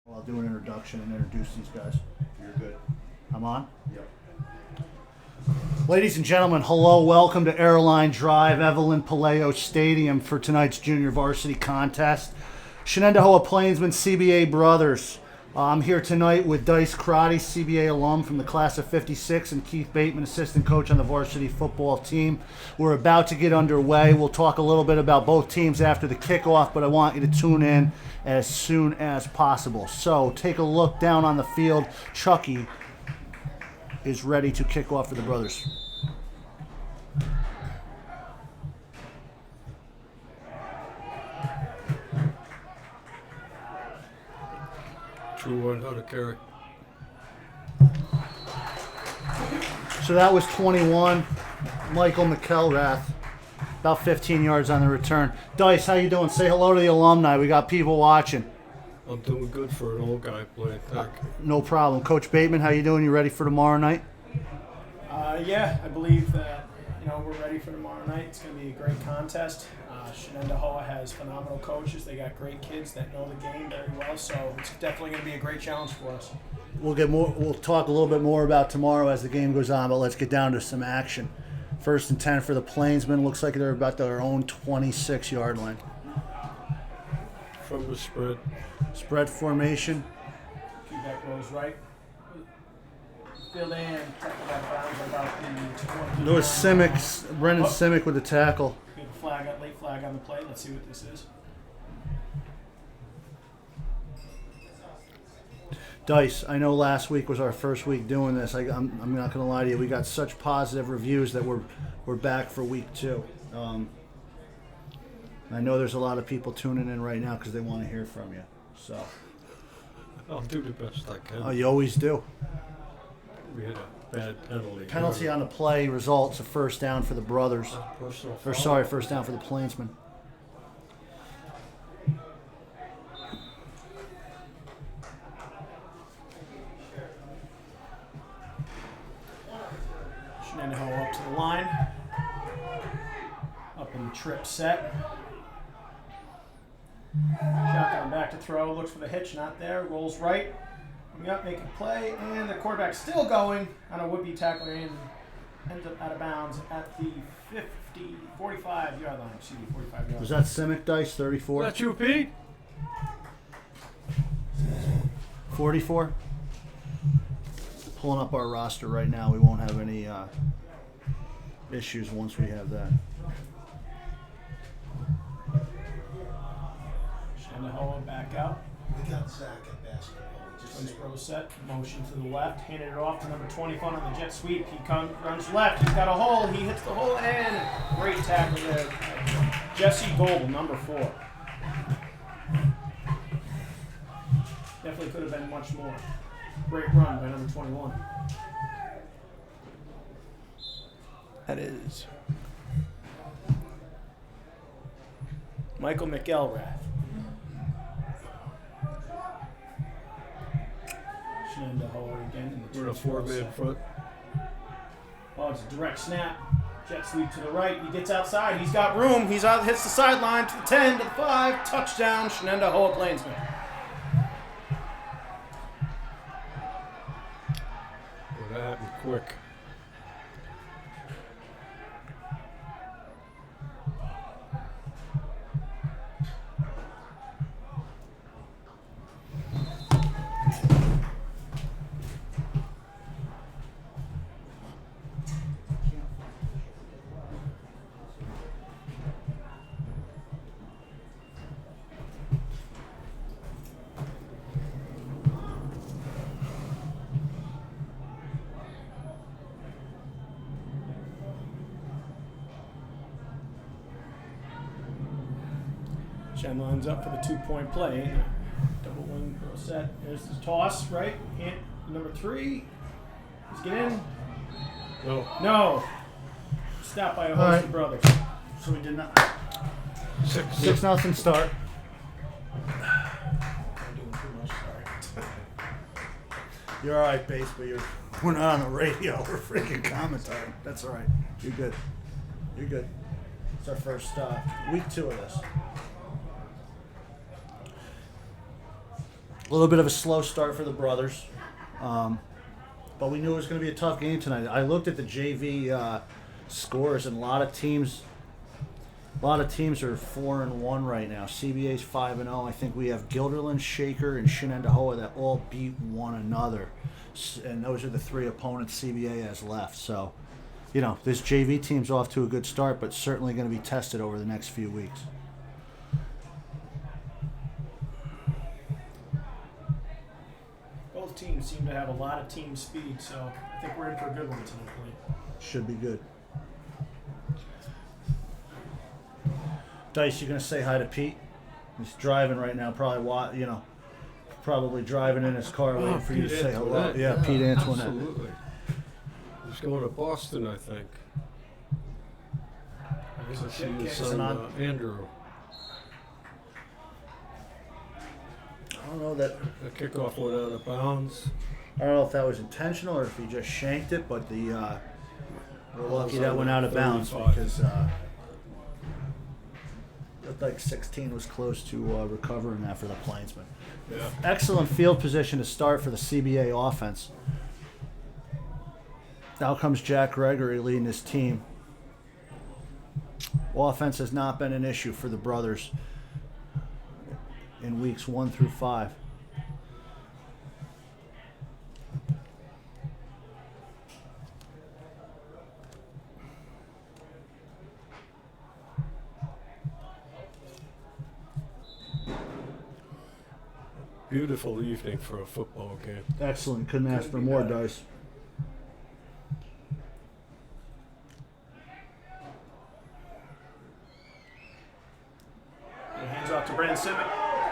I'll do an introduction and introduce these guys. You're good. I'm on? Yep. Ladies and gentlemen, hello, welcome to Airline Drive, Evelyn Paleo Stadium for tonight's junior varsity contest. Shenandoah Plainsman CBA brothers. I'm here tonight with Dice Crotty, CBA alum from the class of 56, and Keith Bateman, assistant coach on the varsity football team. We're about to get underway. We'll talk a little bit about both teams after the kickoff, but I want you to tune in as soon as possible. So take a look down on the field. Chucky is ready to kick off for the brothers. True one, how to carry. So that was 21. Michael McElrath, about 15 yards on the return. Dice, how you doing? Say hello to the alumni. We got people watching. I'm doing good for an old guy playing tag. No problem. Coach Bateman, how you doing? You ready for tomorrow night? Yeah, I believe that we're ready for tomorrow night. It's going to be a great contest. Shenandoah has phenomenal coaches. They got great kids that know the game very well, so it's definitely going to be a great challenge for us. We'll talk a little bit more about tomorrow as the game goes on, but let's get down to some action. First and 10 for the Plainsmen. Looks like they're about their own 26-yard line. From the spread. Spread formation. Feedback goes right. Field and tackle that bounds about the 20. There was Simic, Brendan Simic with the tackle. We have a flag, late flag on the play. Let's see what this is. Dice, I know last week was our first week doing this. I'm not going to lie to you. We got such positive reviews that we're back for week 2. I know there's a lot of people tuning in right now because they want to hear from you. So I'll do the best I can. Oh, you always do. We had a bad penalty. Penalty on the play results a first down for the brothers. Personal Or foul. sorry, first down for the Plainsmen. Shenandoah up to the line. Up in the trip set. Shotgun back to throw. Looks for the hitch. Not there. Rolls right. Coming up, making play. And the quarterback still going on a would-be tackler and ends up out of bounds at the 45-yard line. Excuse me, 45 yard Was line. that Simic, Dice, 34? That's you, Pete? 44? Pulling up our roster right now. We won't have any issues once we have that. Shenandoah back out. We got Zach at basketball. Twins pro set, motion to the left, handed it off to number 21 on the jet sweep. He runs left, he's got a hole, he hits the hole, and great tackle there. Jesse Gold, number 4. Definitely could have been much more. Great run by number 21. That is Michael McElrath. Shenandoah again in the We're in a four-man front. Oh, it's a direct snap. Jet sweep to the right. He gets outside. He's got room. He's out. Hits the sideline to the 10, to the 5. Touchdown, Shenandoah Plainsman. Well, that happened quick. Shen lines up for the 2-point play. Double wing pro set. There's the toss, right? Hand, number 3. He's getting in. No. No. Stopped by a All host right. of brothers. So we did not. 6-0 start. I'm doing too much, sorry. You're all right, Base, but we're not on the radio. We're freaking commentating. That's all right. You're good. You're good. It's our first week 2 of this. A little bit of a slow start for the brothers, but we knew it was going to be a tough game tonight. I looked at the JV scores, and a lot of teams are 4-1 right now. CBA's 5-0. I think we have Guilderland, Shaker, and Shenendahoa that all beat one another, and those are the three opponents CBA has left. So, this JV team's off to a good start, but certainly going to be tested over the next few weeks. Both teams seem to have a lot of team speed, so I think we're in for a good one tonight. Should be good. Dice, you gonna say hi to Pete? He's driving right now, probably driving in his car waiting for you to Pete say hello. Antoinette. Yeah, Pete Antoinette. Absolutely. He's going to Boston, I think. I guess I see his son, Andrew. I don't know that. The kickoff went out of bounds. I don't know if that was intentional or if he just shanked it, but we're lucky that went out of bounds 35. because looked like 16 was close to recovering that for the Plainsmen. Yeah. Excellent field position to start for the CBA offense. Now comes Jack Gregory leading his team. Offense has not been an issue for the brothers in weeks 1 through 5. Beautiful evening for a football game. Excellent. Couldn't ask for more, Dice. Hands off to Brandon Simic.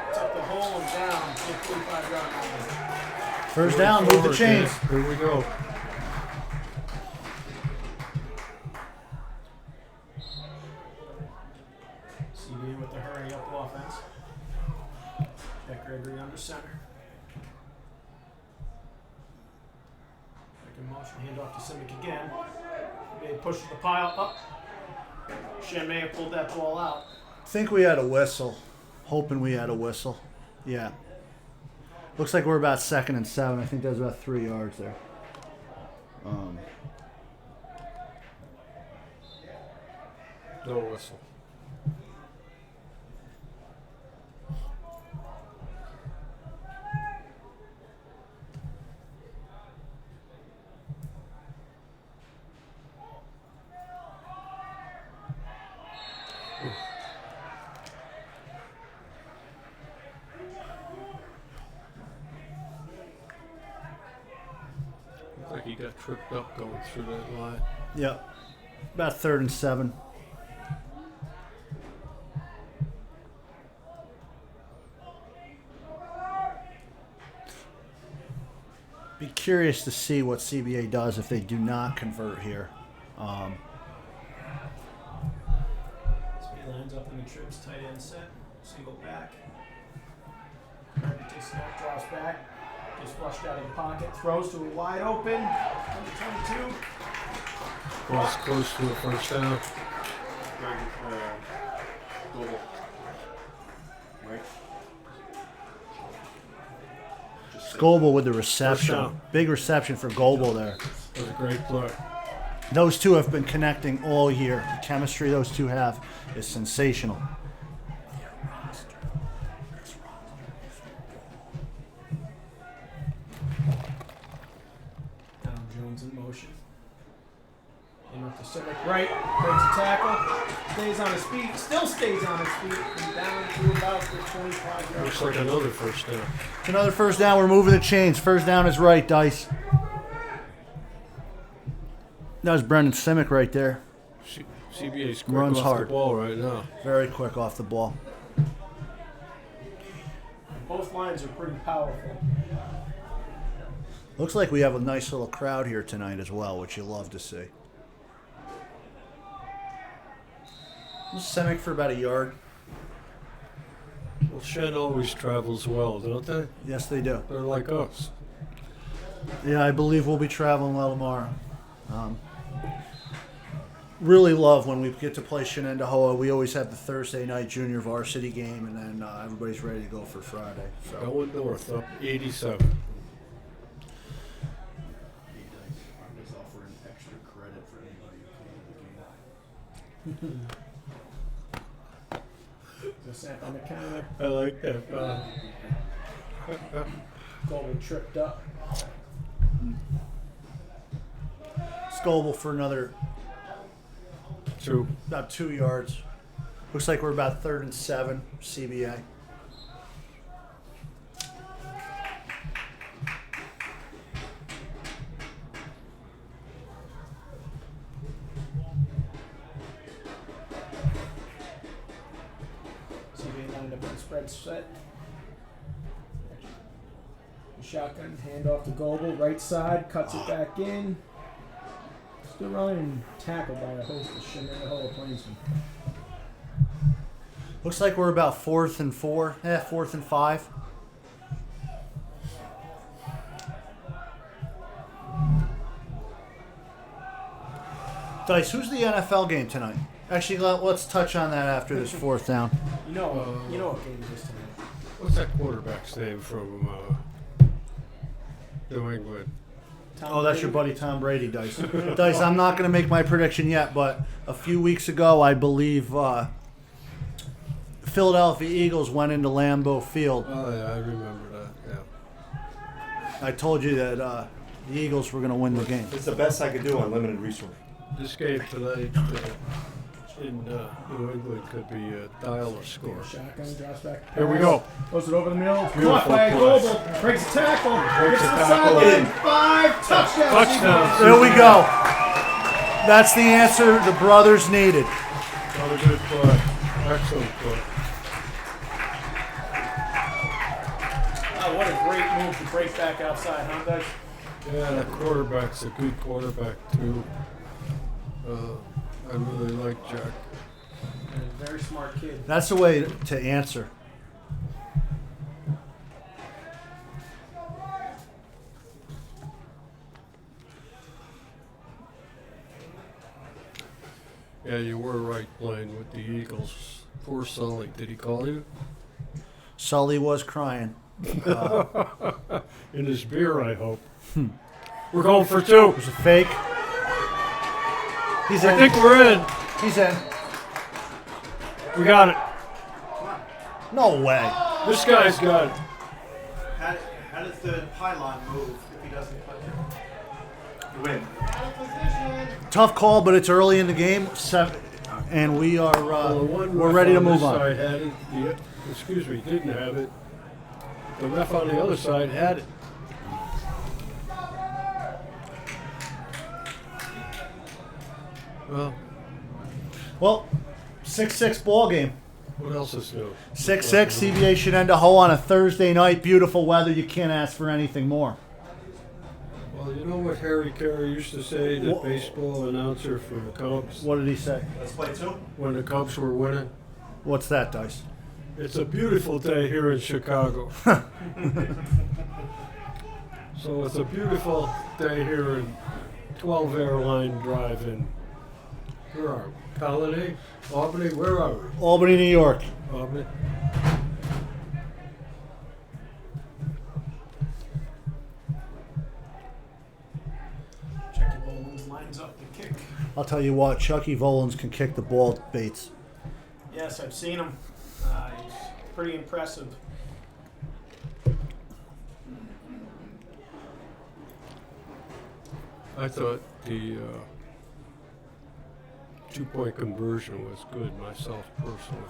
It's up the hole and down. 45-yard line. First down, move the chains. Here we go. CBA with the hurry-up offense. Jack Gregory under center. Second motion, hand off to Simic again. CBA pushes the pile up. Shen may have pulled that ball out. Think we had a whistle. Hoping we had a whistle. Yeah. Looks like we're about 2nd and 7. I think that's about 3 yards there. No whistle. Looked like he got tripped up going through that line. Yep. About 3rd and 7. Be curious to see what CBA does if they do not convert here. CBA lines up in the trips, tight end set, single back. Gregory takes a snap, draws back, gets flushed out of the pocket, throws to a wide open, number 22. Close to a first down. Global. Right? Goebel with the reception. down. Big reception for Goebel there. That was a great play. Those two have been connecting all year. The chemistry those two have is sensational. Down Jones in motion. In with the Simic right, breaks a tackle, stays on his feet, still stays on his feet, and down to about the 25-yard Looks like another first down. It's another first down. We're moving the chains. First down is right, Dice. That was Brendan Simic right there. CBA's quick Runs off hard. the ball right now. Very quick off the ball. Both lines are pretty powerful. Looks like we have a nice little crowd here tonight as well, which you love to see. Simic for about a yard. Well, Shen always travels well, don't they? Yes, they do. They're like us. Yeah, I believe we'll be traveling well tomorrow. really love when we get to play Shenendehowa. We always have the Thursday night junior varsity game, and then everybody's ready to go for Friday. So Going north, up 87. I'm just offering extra credit for anybody who came to the game. The snap on the counter. I like that. Goldman tripped up. Scoble for another Two. about 2 yards. Looks like we're about 3rd and 7, CBA. CBA lined up on spread set. Shotgun, hand off to Goebel, right side, cuts it back in. Still running, tackled by a host of Shenendehowa Plainsmen. Looks like we're about 4th and 4. 4th and 5. Dice, who's the NFL game tonight? Actually, let's touch on that after this 4th down. You know what game it is tonight. What's that quarterback's name from New England? Oh, that's your buddy Tom Brady, Dice. Dice, I'm not going to make my prediction yet, but a few weeks ago, I believe Philadelphia Eagles went into Lambeau Field. Oh, yeah, I remember that, yeah. I told you that the Eagles were going to win the game. It's the best I could do on limited resource. This game tonight in New England could be a dial or score. Shotgun, drops back. Here we go. Goes it over the middle. Beautiful Caught by play. Goebel. Breaks a tackle. Breaks Gets a to the tackle. sideline. 5 touchdowns. Touchdown. There we go. That's the answer the brothers needed. Another good play. Excellent play. Oh, what a great move to break back outside, huh, Dice? Yeah, that quarterback's a good quarterback, too. I really like Jack. And a very smart kid. That's the way to answer. Yeah, you were right playing with the Eagles. Poor Sully. Did he call you? Sully was crying. In his beer, I hope. We're going for 2. It was a fake. He's I in. think we're in. He's in. We got it. No way. This guy's got it. How does the pylon move if he doesn't touch it? You win. Tough call, but it's early in the game. And we are Well, the one we're ref ready to on move this on. side had it. Didn't have it. The ref on the other side had it. Well, 6-6 ball game. What else is new? 6-6 CBA Shenendehowa on a Thursday night. Beautiful weather. You can't ask for anything more. Well, you know what Harry Carey used to say, the Wha- baseball announcer for the Cubs, What did he say? Let's play 2. when the Cubs were winning? What's that, Dice? It's a beautiful day here in Chicago. So it's a beautiful day here in 12 Airline Drive in, where are we? Colony? Albany? Where are we? Albany, New York. Albany? Jackie Bowens lines up the kick. I'll tell you what, Chucky Volins can kick the ball, Bates. Yes, I've seen him. He's pretty impressive. I thought the 2-point conversion was good myself personally.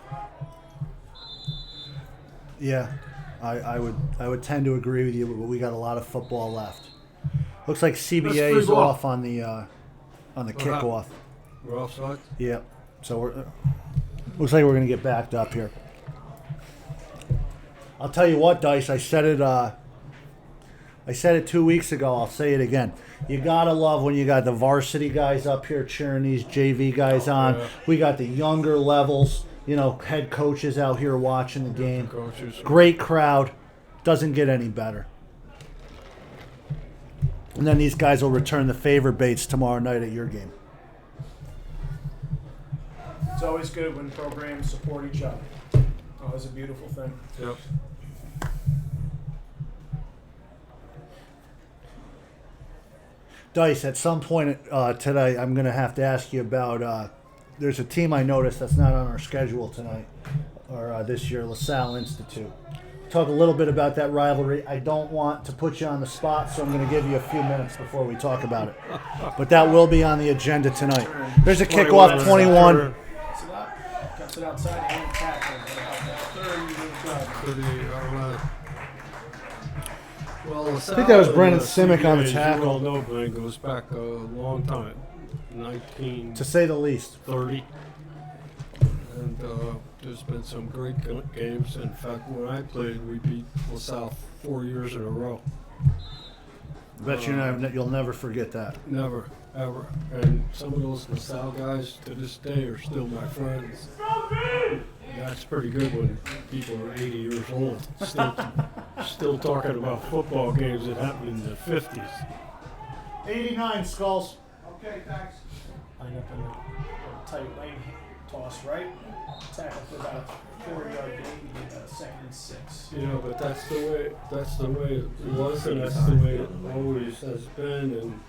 Yeah, I would tend to agree with you, but we got a lot of football left. Looks like CBA free is ball. off on the kickoff. We're offside? Yeah, so we're looks like we're gonna get backed up here. I'll tell you what, Dice. I said it 2 weeks ago. I'll say it again. You gotta love when you got the varsity guys up here cheering these JV guys on. yeah. We got the younger levels, head coaches out here watching the game. Coaches. Great crowd. Doesn't get any better. And then these guys will return the favor, Bates, tomorrow night at your game. always good when programs support each other. Always a beautiful thing. Yep. Dice, at some point today, I'm going to have to ask you about. There's a team I noticed that's not on our schedule tonight or this year, LaSalle Institute. Talk a little bit about that rivalry. I don't want to put you on the spot, so I'm going to give you a few minutes before we talk about it. But that will be on the agenda tonight. There's a kickoff, 21. Cuts it outside and tackle. Well, I think that was Brendan Simic on the tackle. As you all know, Blaine goes back a long time, 1930. To say the least. And there's been some great games. In fact, when I played, we beat LaSalle 4 years in a row. I bet you'll never forget that. Never, ever. And some of those LaSalle guys to this day are still my friends. That's pretty good when people are 80 years old, still talking about football games that happened in the 50s. 89, Skulls. Okay, thanks. Line up in a tight lane, toss right. Tackle for about a 4-yard gain. We get about a 2nd and 6. Yeah, but that's the way it was, and that's the way it always has been. And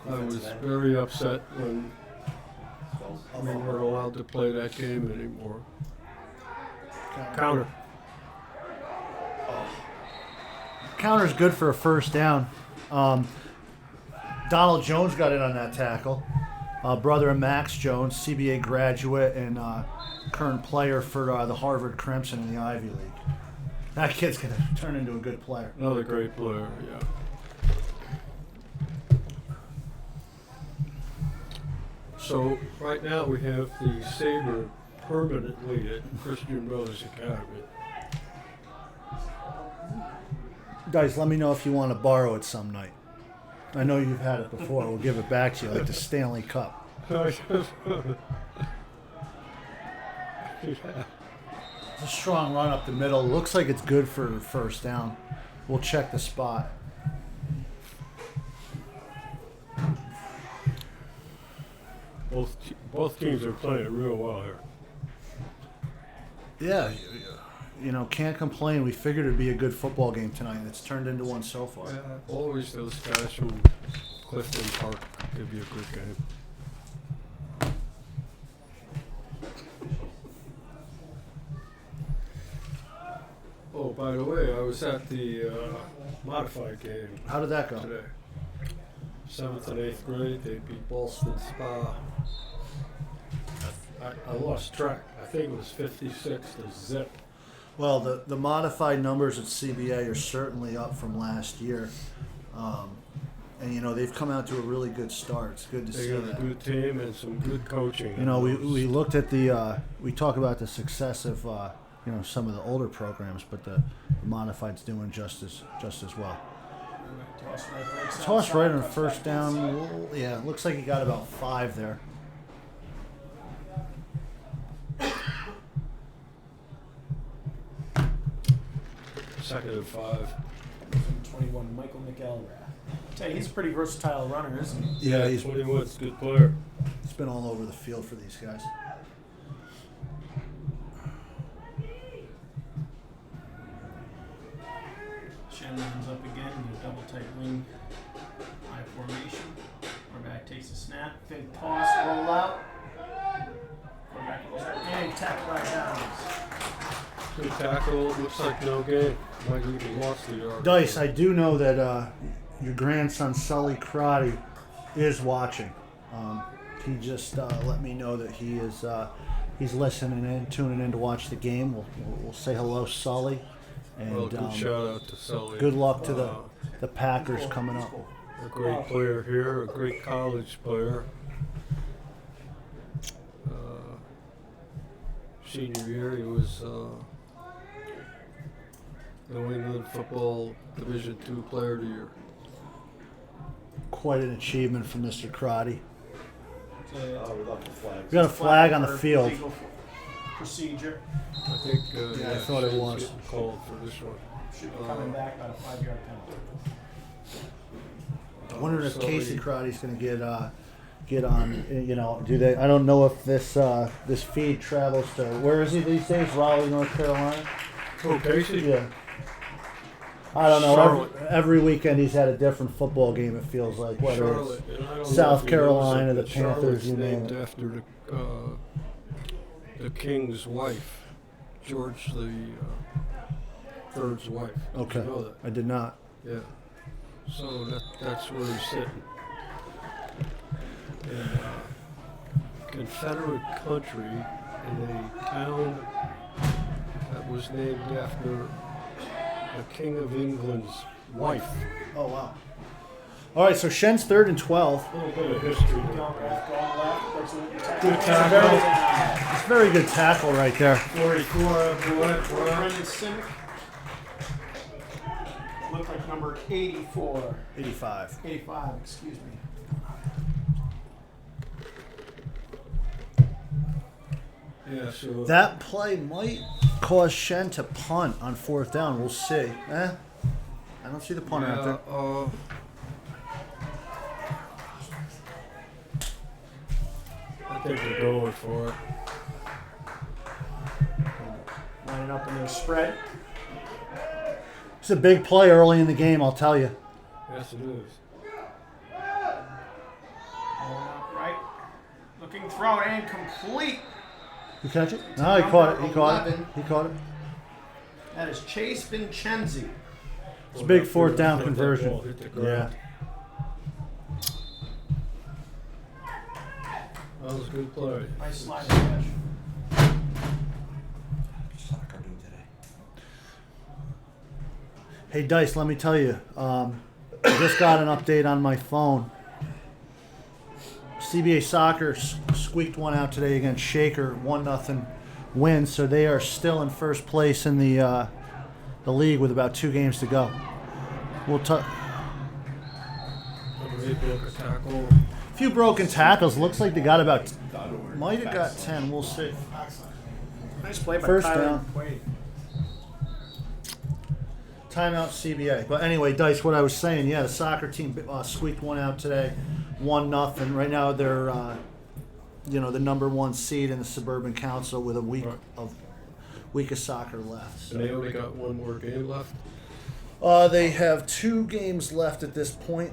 I was very upset when we weren't allowed to play that game anymore. Counter. Counter's good for a first down. Donald Jones got in on that tackle. Brother of Max Jones, CBA graduate and current player for the Harvard Crimson in the Ivy League. That kid's going to turn into a good player. Another great player, yeah. So right now we have the Sabre permanently at Christian Brothers Academy. Guys, let me know if you want to borrow it some night. I know you've had it before. We'll give it back to you like the Stanley Cup. It's a strong run up the middle. Looks like it's good for first down. We'll check the spot. Both teams are playing it real well here. Yeah, can't complain. We figured it'd be a good football game tonight, and it's turned into one so far. Yeah, always those guys from Clifton Park give you a good game. Oh, by the way, I was at the modified game How did that go? today. 7th and 8th grade, they beat Ballston Spa. I lost track. I think it was 56 to zip. Well, the modified numbers at CBA are certainly up from last year. And, they've come out to a really good start. It's good to They see got a that. good team and some good coaching. We looked at we talk about the success of, some of the older programs, but the modified's doing just as well. Toss right on first down. Yeah, looks like he got about 5 there. Second and 5. 21, Michael McElrath. Tell you, he's a pretty versatile runner, isn't he? Yeah, he's 21's a good player. been all over the field for these guys. Shen lines up again in a double tight wing high formation. Quarterback takes a snap, fake toss, roll out. Quarterback goes and tackle right down. Good tackle. Looks like no gain. Might even lost the yard. Dice, I do know that your grandson Sully Crotty is watching. He just let me know that he's listening in, tuning in to watch the game. We'll say hello, Sully, and Well, good shout out to Sully. good luck to the Packers coming up. A great player here, a great college player. Senior year, he was New England Football Division II Player of the Year. Quite an achievement for Mr. Crotty. We love the flag. We got a flag on the field. Legal procedure. I think. Yeah, I thought it Shen's was. getting called for this one. Should be coming back about a 5-yard penalty. I wonder if Sully- Casey Crotty's going to get get on. You know, do they? I don't know if this this feed travels to where is he these days? Raleigh, North Carolina. Oh, Casey? Yeah. I don't know. Charlotte. Every weekend he's had a different football game. It feels like whether Charlotte. it's And I don't know South if you know Carolina, the something, Panthers, Charlotte's you name named it. after the king's wife, George the third's wife. Did Okay, you know that? I did not. Yeah. So that's where he's sitting. In Confederate country, in a town that was named after the King of England's wife. Oh wow. All right, so Shen's 3rd and 12. A little bit of history. Going left, going left. Looks like you're Good It's tackle. It's a very good tackle right there. 44 Brendan Simic. Looked like number 84. 85. 85, excuse me. Yeah, so That play might cause Shen to punt on 4th down. We'll see. I don't see the punter out there. I think they're going for it. Lining up in their spread. It's a big play early in the game, I'll tell you. Yes, it is. Right. Looking thrown and complete. You catch it? No, he caught it. He caught it. 11. He caught it. That is Chase Vincenzi. It's a big That 4th down ball conversion. hit the Yeah. ground. That was a good play. Nice sliding catch. Soccer do today. Hey, Dice, let me tell you. I just got an update on my phone. CBA Soccer squeaked one out today against Shaker, 1-0 win, so they are still in first place in the league with about 2 games to go. We'll talk. They broke a tackle. Few broken tackles. Looks like they got about. Might have got 10. We'll see. Nice play by First Tyler down. Quaid. Timeout CBA. But anyway, Dice, what I was saying, yeah, the soccer team squeaked one out today, 1-0. Right now they're, the number 1 seed in the Suburban Council with a week of soccer left. And they only got one more game left. They have 2 games left at this point.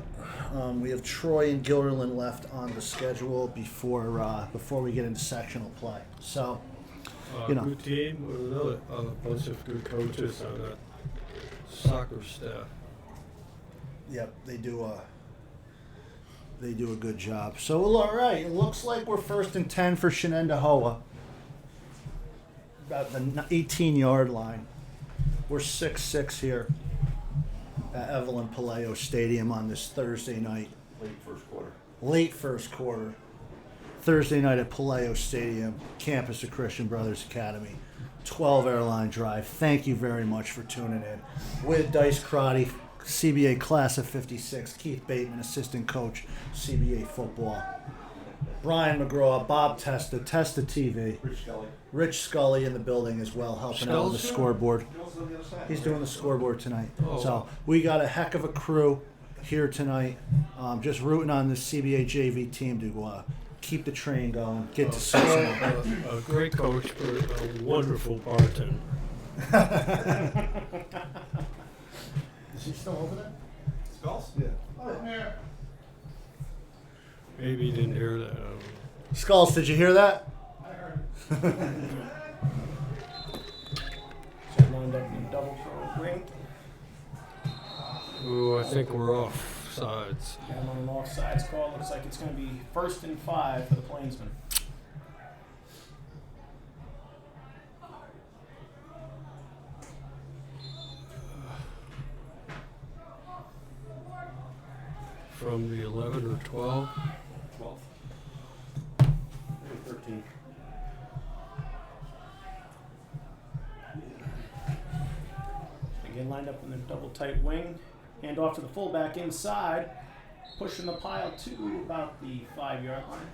We have Troy and Gilderland left on the schedule before we get into sectional play. So, Good team with another bunch of good coaches on that soccer staff. yep, they do a good job. So, all right, it looks like we're 1st and 10 for Shenendahowa. About the 18-yard line. We're 6-6 here at Evelyn Palaio Stadium on this Thursday night. Late first quarter. Thursday night at Palaio Stadium, campus of Christian Brothers Academy. 12 airline drive. Thank you very much for tuning in. With Dice Crotty, CBA Class of 56, Keith Bateman, assistant coach, CBA Football. Brian McGraw, Bob Testa TV. Rich Scully in the building as well, helping out with the Scully's scoreboard. He's doing the scoreboard tonight. Oh. So we got a heck of a crew here tonight. Just rooting on this CBA JV team to keep the train going, get to 6 A great coach, but a wonderful bartender. Is he still over there? Skulls? Yeah. Maybe you didn't hear that. Skulls, did you hear that? So lined up in double throw wing. Ooh, I think we're off sides. Got him on an offsides call. Looks like it's going to be 1st and 5 for the Plainsmen. From the 11 or 12. 12. 13. Again, lined up in the double tight wing. Hand off to the fullback inside. Pushing the pile to about the 5-yard line.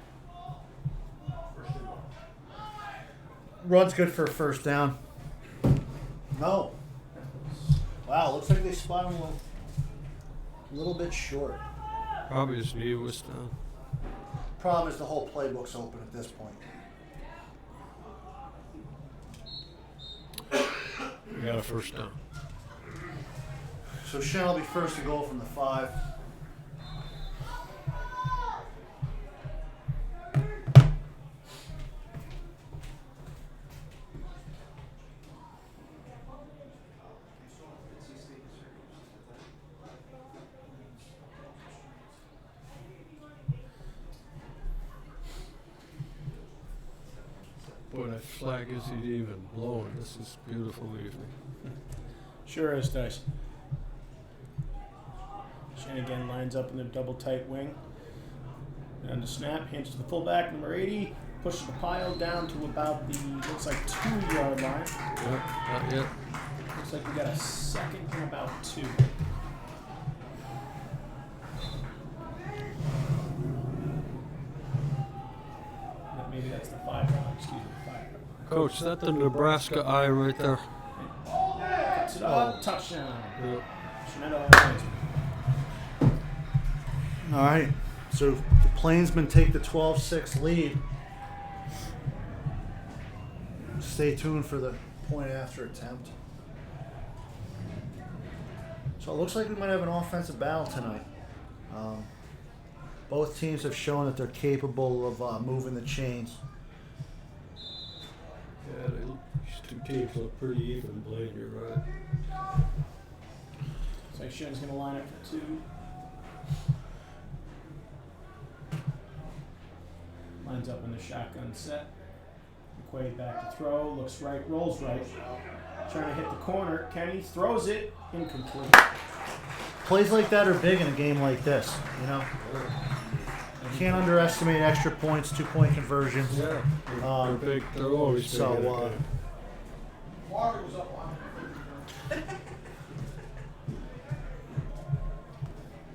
Run's good for a first down. No. Wow, looks like they spot him a little bit short. Probably his knee was down. Problem is the whole playbook's open at this point. We got a first down. So Shen will be first to goal from the 5. Boy, that flag isn't even blowing. This is a beautiful evening. Sure is, Dice. Shen again lines up in the double tight wing. And the snap, hands to the fullback, number 80, pushes the pile down to about the, looks like 2-yard line. Yep, not yet. Looks like we got a second and about 2. Maybe that's the 5-yard, excuse me, 5-yard. Coach, is that the Nebraska eye right there? Gets it up, touchdown. Yep. Shenandoah. All right. So the Plainsmen take the 12-6 lead. Stay tuned for the point after attempt. So it looks like we might have an offensive battle tonight. Both teams have shown that they're capable of moving the chains. Yeah, these two teams look pretty even, Blaine, you're right. So Shen's going to line up for 2. Lines up in the shotgun set. McQuaid back to throw. Looks right, rolls right. Trying to hit the corner. Kenny throws it. Incomplete. Plays like that are big in a game like this, you know? You can't underestimate extra points, 2-point conversions. Yeah, they're big. They're always big. So, in a game.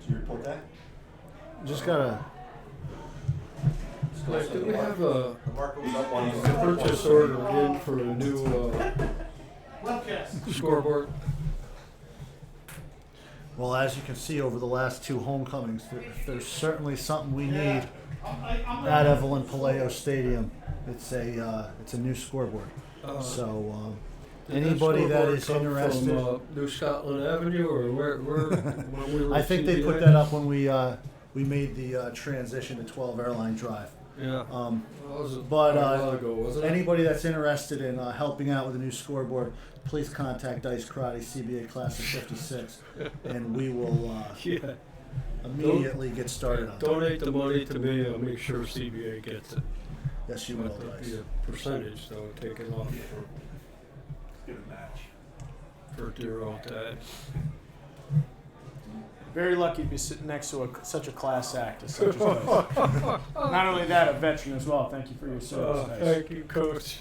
Did you report that? Just gotta. Like, do we have a The marker was up on purchase order in for a new scoreboard? Well, as you can see over the last 2 homecomings, there's certainly something we need at Evelyn Palaio Stadium. It's a new scoreboard. So anybody that is interested, from New Scotland Avenue, or where when we were I think they put CBA? that up when we made the transition to 12 Airline Drive. Yeah. Um, That was a but while ago, wasn't it? anybody that's interested in helping out with a new scoreboard, please contact Dice Karate, CBA Class of 56, and we will Yeah. immediately get started on it. Donate the money to me. I'll make sure CBA gets it. Yes, you will, There'll Dice. be a percentage though taken off Good match. for dear old dad. Very lucky to be sitting next to such a class act as such as Dice. Not only that, a veteran as well. Thank you for your service, Dice. Thank you, Coach.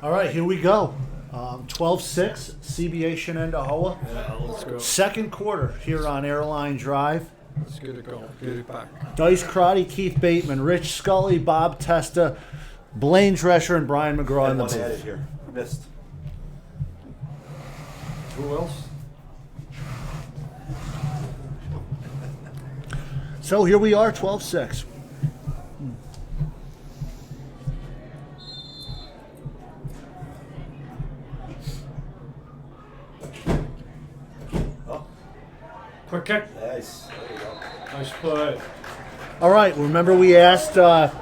All right, here we go. 12-6, CBA Shenandoah. Yeah, let's go. Second quarter here on Airline Drive. Let's get it going. Get it back. Dice Karate, Keith Bateman, Rich Scully, Bob Testa, Blaine Drescher, and Brian McGraw in the One added booth. here. Missed. Who else? So here we are, 12-6. Oh, Quick kick. nice. There you go. Nice play. All right, remember we asked about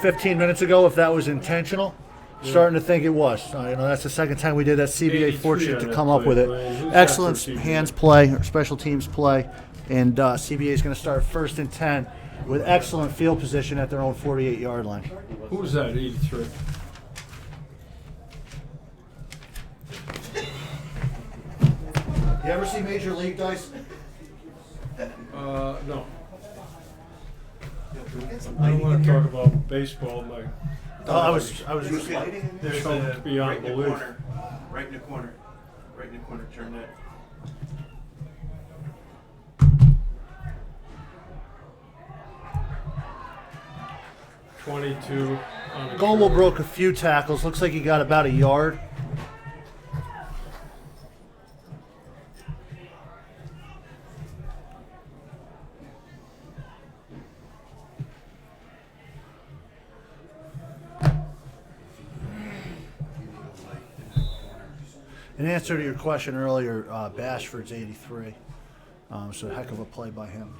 15 minutes ago if that was intentional? Starting to think it was. That's the second time we did that. CBA 83 fortunate on to that come up play, with it. Brian. Who's Excellent after CBA? hands play, or special teams play, and CBA is going to start 1st and 10 with excellent field position at their own 48-yard line. Who's that? 83. You ever see Major League, Dice? No. I don't want to talk about baseball. My I was just There's Choked a beyond right in the belief. corner. Right in the corner. Right in the corner. Turn that. .22 on the Goldwell trigger. broke a few tackles. Looks like he got about a yard. In answer to your question earlier, Bashford's 83. So a heck of a play by him.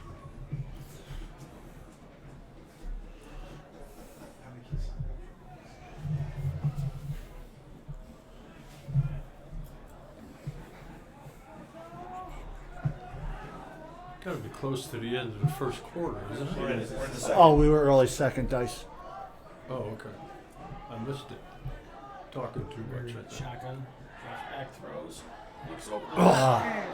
Got to be close to the end of the first quarter, isn't it? We're in the second. Oh, we were early second, Dice. Oh, okay. I missed it. Talking too much. I think. Shotgun. Drops back throws. Looks over. Ah.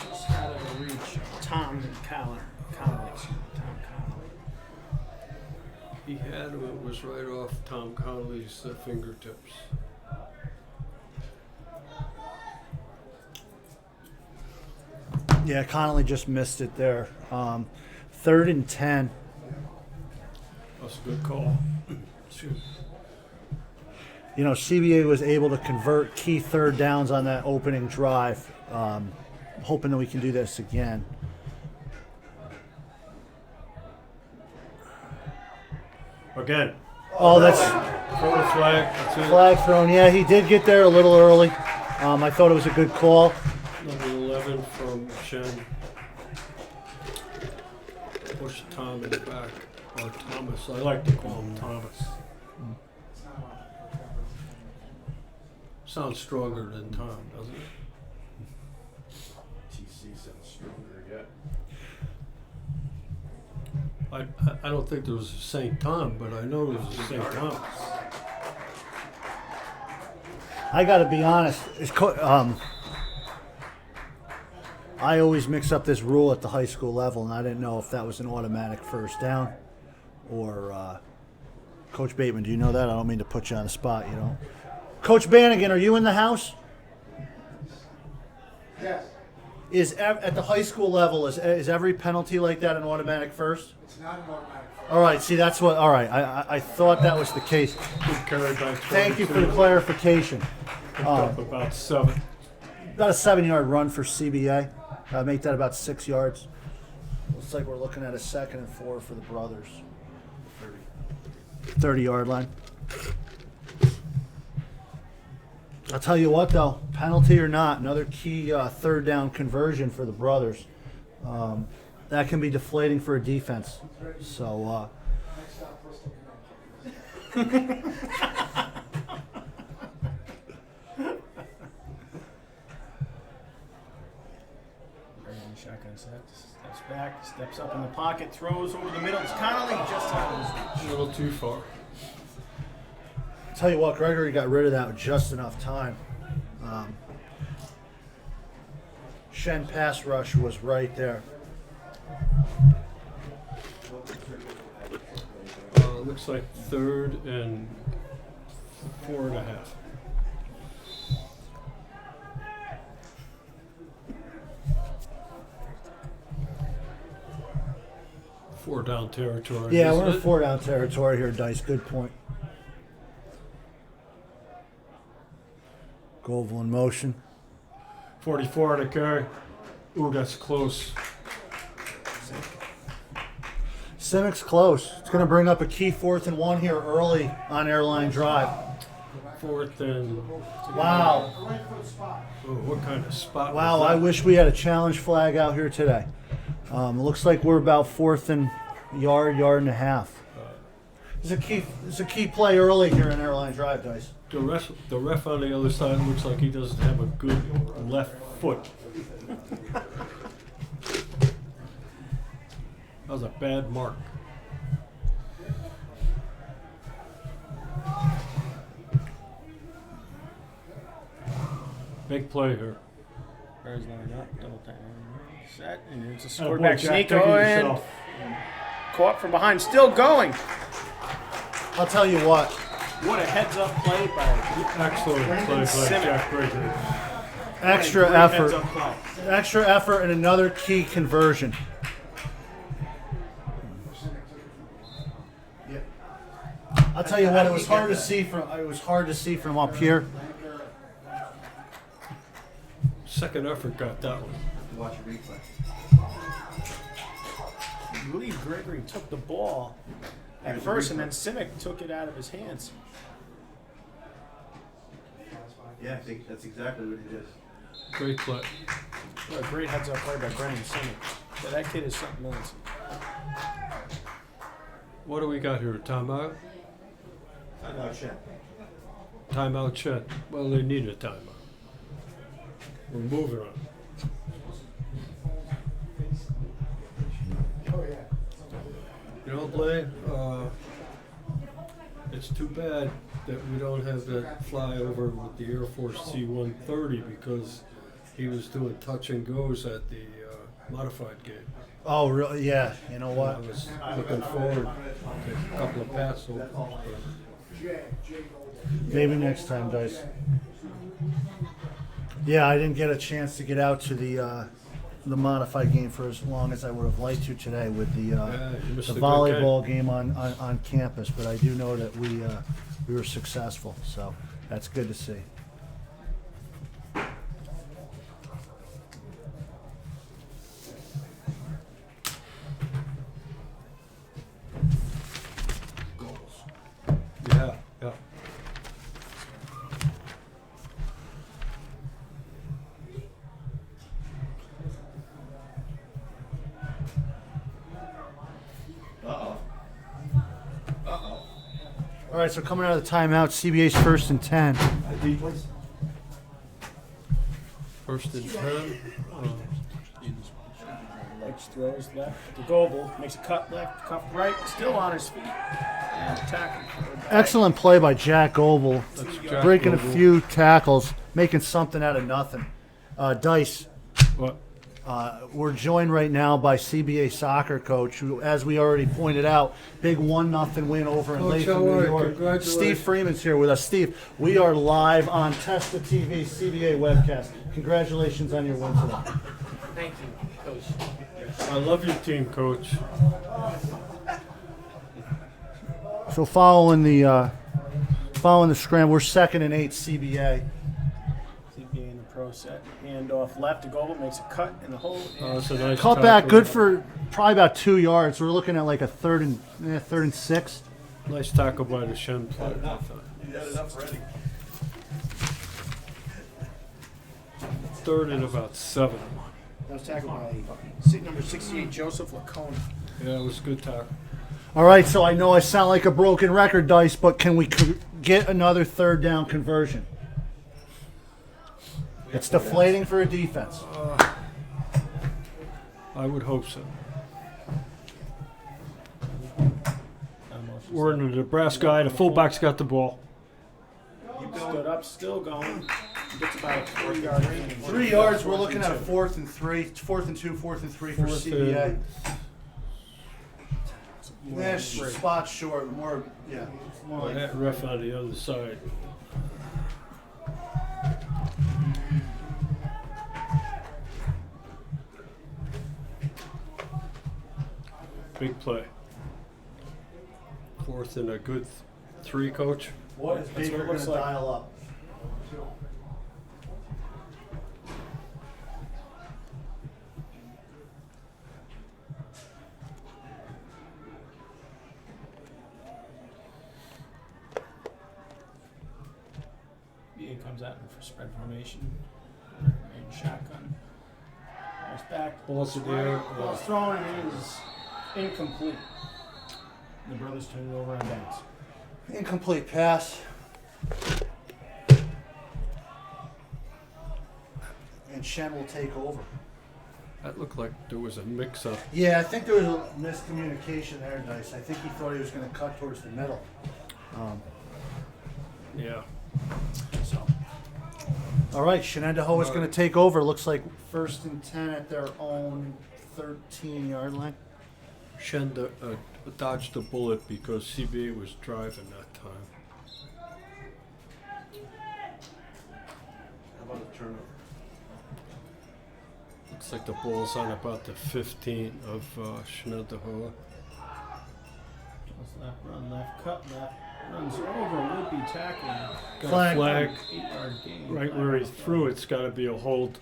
Just out of the reach. Tom Connolly. Tom Connolly. He had him. It was right off Tom Connolly's fingertips. Yeah, Connolly just missed it there. 3rd and 10. That's a good call. Shoot. You know, CBA was able to convert key third downs on that opening drive. Hoping that we can do this again. Again. Oh, that's Throw the flag. That's it. flag thrown. Yeah, he did get there a little early. I thought it was a good call. Number 11 from Shen. Push Tom in the back. Or Thomas. I like to call him Thomas. Sounds stronger than Tom, doesn't it? TC sounds stronger yet. I don't think there was a St. Tom, but I know there was a St. Thomas. I got to be honest. I always mix up this rule at the high school level, and I didn't know if that was an automatic first down or Coach Bateman. Do you know that? I don't mean to put you on the spot. You know, Coach Bannigan, are you in the house? Yes, At the high school level, is every penalty like that an automatic first? it's not an automatic. All right. See, that's what. All right. I thought that was the case. Good carry by 22. Thank you for the clarification. Picked up about 7. About a 7-yard run for CBA. Make that about 6 yards. Looks like we're looking at a 2nd and 4 for the brothers. 30-yard line. I'll tell you what, though, penalty or not, another key third down conversion for the brothers. That can be deflating for a defense. So, Next stop, Bristol Connecticut. Shotgun set. Steps back. Steps up in the pocket. Throws over the middle. It's Connolly just out of his reach. A little too far. tell you what, Gregory got rid of that with just enough time. Shen pass rush was right there. Looks like 3rd and 4.5. Four down territory. Yeah, isn't we're in it? 4 down territory here, Dice. Good point. Goval in motion. 44 to carry. Ooh, that's close. Simic's close. It's going to bring up a key 4th and 1 here early on Airline Drive. 4th and. Wow. Ooh, what kind of spot? Wow, was I that? wish we had a challenge flag out here today. It looks like we're about 4th and yard and a half. It's a key play early here in Airline Drive, Dice. The ref on the other side looks like he doesn't have a good left foot. That was a bad mark. Big play here. Bears lined up, double time, set, and it's a Oh, boy, quarterback Jack, sneak take it in. yourself. Caught from behind, still going. I'll tell you what. What a heads-up play by Excellent play by Simmons. Jack Gregory. Extra great effort. heads-up play. Extra effort and another key conversion. I'll tell you what, it was hard to see from up here. Second effort got that one. Watch a replay. I believe Gregory took the ball at first, and then Simic took it out of his hands. Yeah, I think that's exactly what he did. Great play. What a great heads up play by Brennan Simmons. Yeah, that kid is something else. What do we got here? Timeout? Timeout, Shen. Well, they need a timeout. We're moving on. Oh, yeah. You know, Blaine, it's too bad that we don't have that flyover with the Air Force C-130 because he was doing touch and goes at the modified game. Oh, really? Yeah. You know I what? was looking forward to a couple of pass overs. Jay Gold. Maybe next time, Dice. Yeah, I didn't get a chance to get out to the modified game for as long as I would have liked to today with the You missed the a good volleyball game on campus, but I do know that we were successful, so that's good to see. Yeah, yeah. All right, so coming out of the timeout, CBA's 1st and 10. First and 10. Legs throws left to Goebel. Makes a cut left, cuff right. Still on his feet. And attacking. Excellent play by Jack Goebel, That's Jack breaking a Goebel. few tackles, making something out of nothing. Dice, What? we're joined right now by CBA soccer coach, who, as we already pointed out, big 1-0 win over in Coach, Latham, how New are you? York. Congratulations. Steve Freeman's here with us. Steve, we are live on Testa TV CBA webcast. Congratulations on your win today. Thank you, Coach. I love your team, Coach. So following the scramble, we're 2nd and 8 CBA. CBA in the pro set. Hand off left to Goebel. Makes a cut in the hole. That's a nice Cut back, tackle. good for probably about 2 yards. We're looking at like a third and 6. Nice tackle by the Shen player. You had enough ready. 3rd and about 7. That was tackled by number 68, Joseph Lacona. Yeah, it was a good tackle. All right, so I know I sound like a broken record, Dice, but can we get another 3rd down conversion? It's deflating for a defense. I would hope so. We're in the Nebraska eye. The fullback's got the ball. Stood up, still going. Gets about a 3-yard range. 3 yards, we're looking at a 4th and 3, 4th and 2, 4th and 3 for Fourth CBA. More Yeah, than three. spot short, more, yeah. More like, That ref on the other side. Big play. 4th and a good 3, Coach. what is That's Baker what it going looks to like. dial up? CBA comes out for spread formation. And shotgun. Nice back. Ball's in the air. Ball's thrown and it is incomplete. The brothers turn it over on downs. Incomplete pass. And Shen will take over. That looked like there was a mix-up. Yeah, I think there was a miscommunication there, Dice. I think he thought he was going to cut towards the middle. Yeah. So. All right, Shenandoah is going to take over. Looks like 1st and 10 at their own 13-yard line. Shen dodged a bullet because CBA was driving that time. How about a turnover? Looks like the ball's on about the 15 of Shenandoah. Goes left, run left, cut left. Runs over, would be tackling. Got Flag. a flag 8-yard gain. right where he threw it's got to be a hold.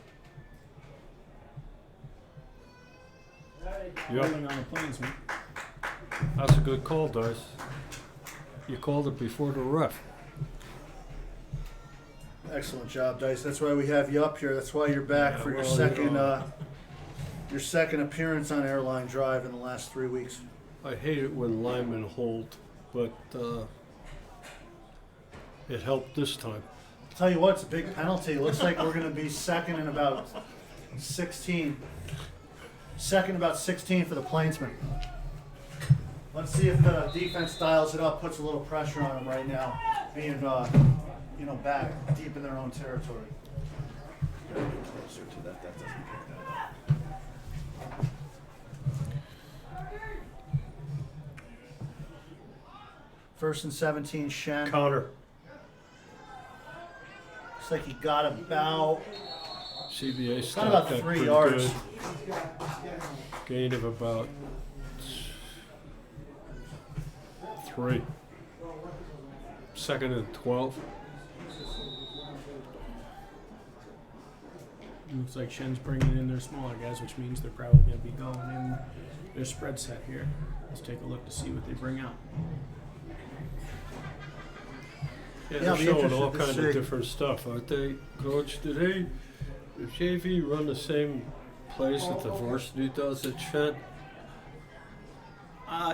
Yep, Holding on the Plainsman. that's a good call, Dice. You called it before the ref. Excellent job, Dice. That's why we have you up here. That's why you're back for your second appearance on Airline Drive in the last 3 weeks. I hate it when linemen hold, but it helped this time. Tell you what, it's a big penalty. Looks like we're going to be second in about 16. Second about 16 for the Plainsmen. Let's see if the defense dials it up, puts a little pressure on them right now, being back deep in their own territory. Gotta get closer to that. That doesn't pick that up. First and 17, Shen. Counter. Looks like he got about CBA got stopped about that 3 pretty yards. good. Gain of about 3. Second and 12. Looks like Shen's bringing in their smaller guys, which means they're probably going to be going in their spread set here. Let's take a look to see what they bring out. Yeah, Yeah, they're I'll be showing interested all to kinds see. of different stuff, aren't they, Coach? Do they, the JV run the same plays that the varsity does at Shen?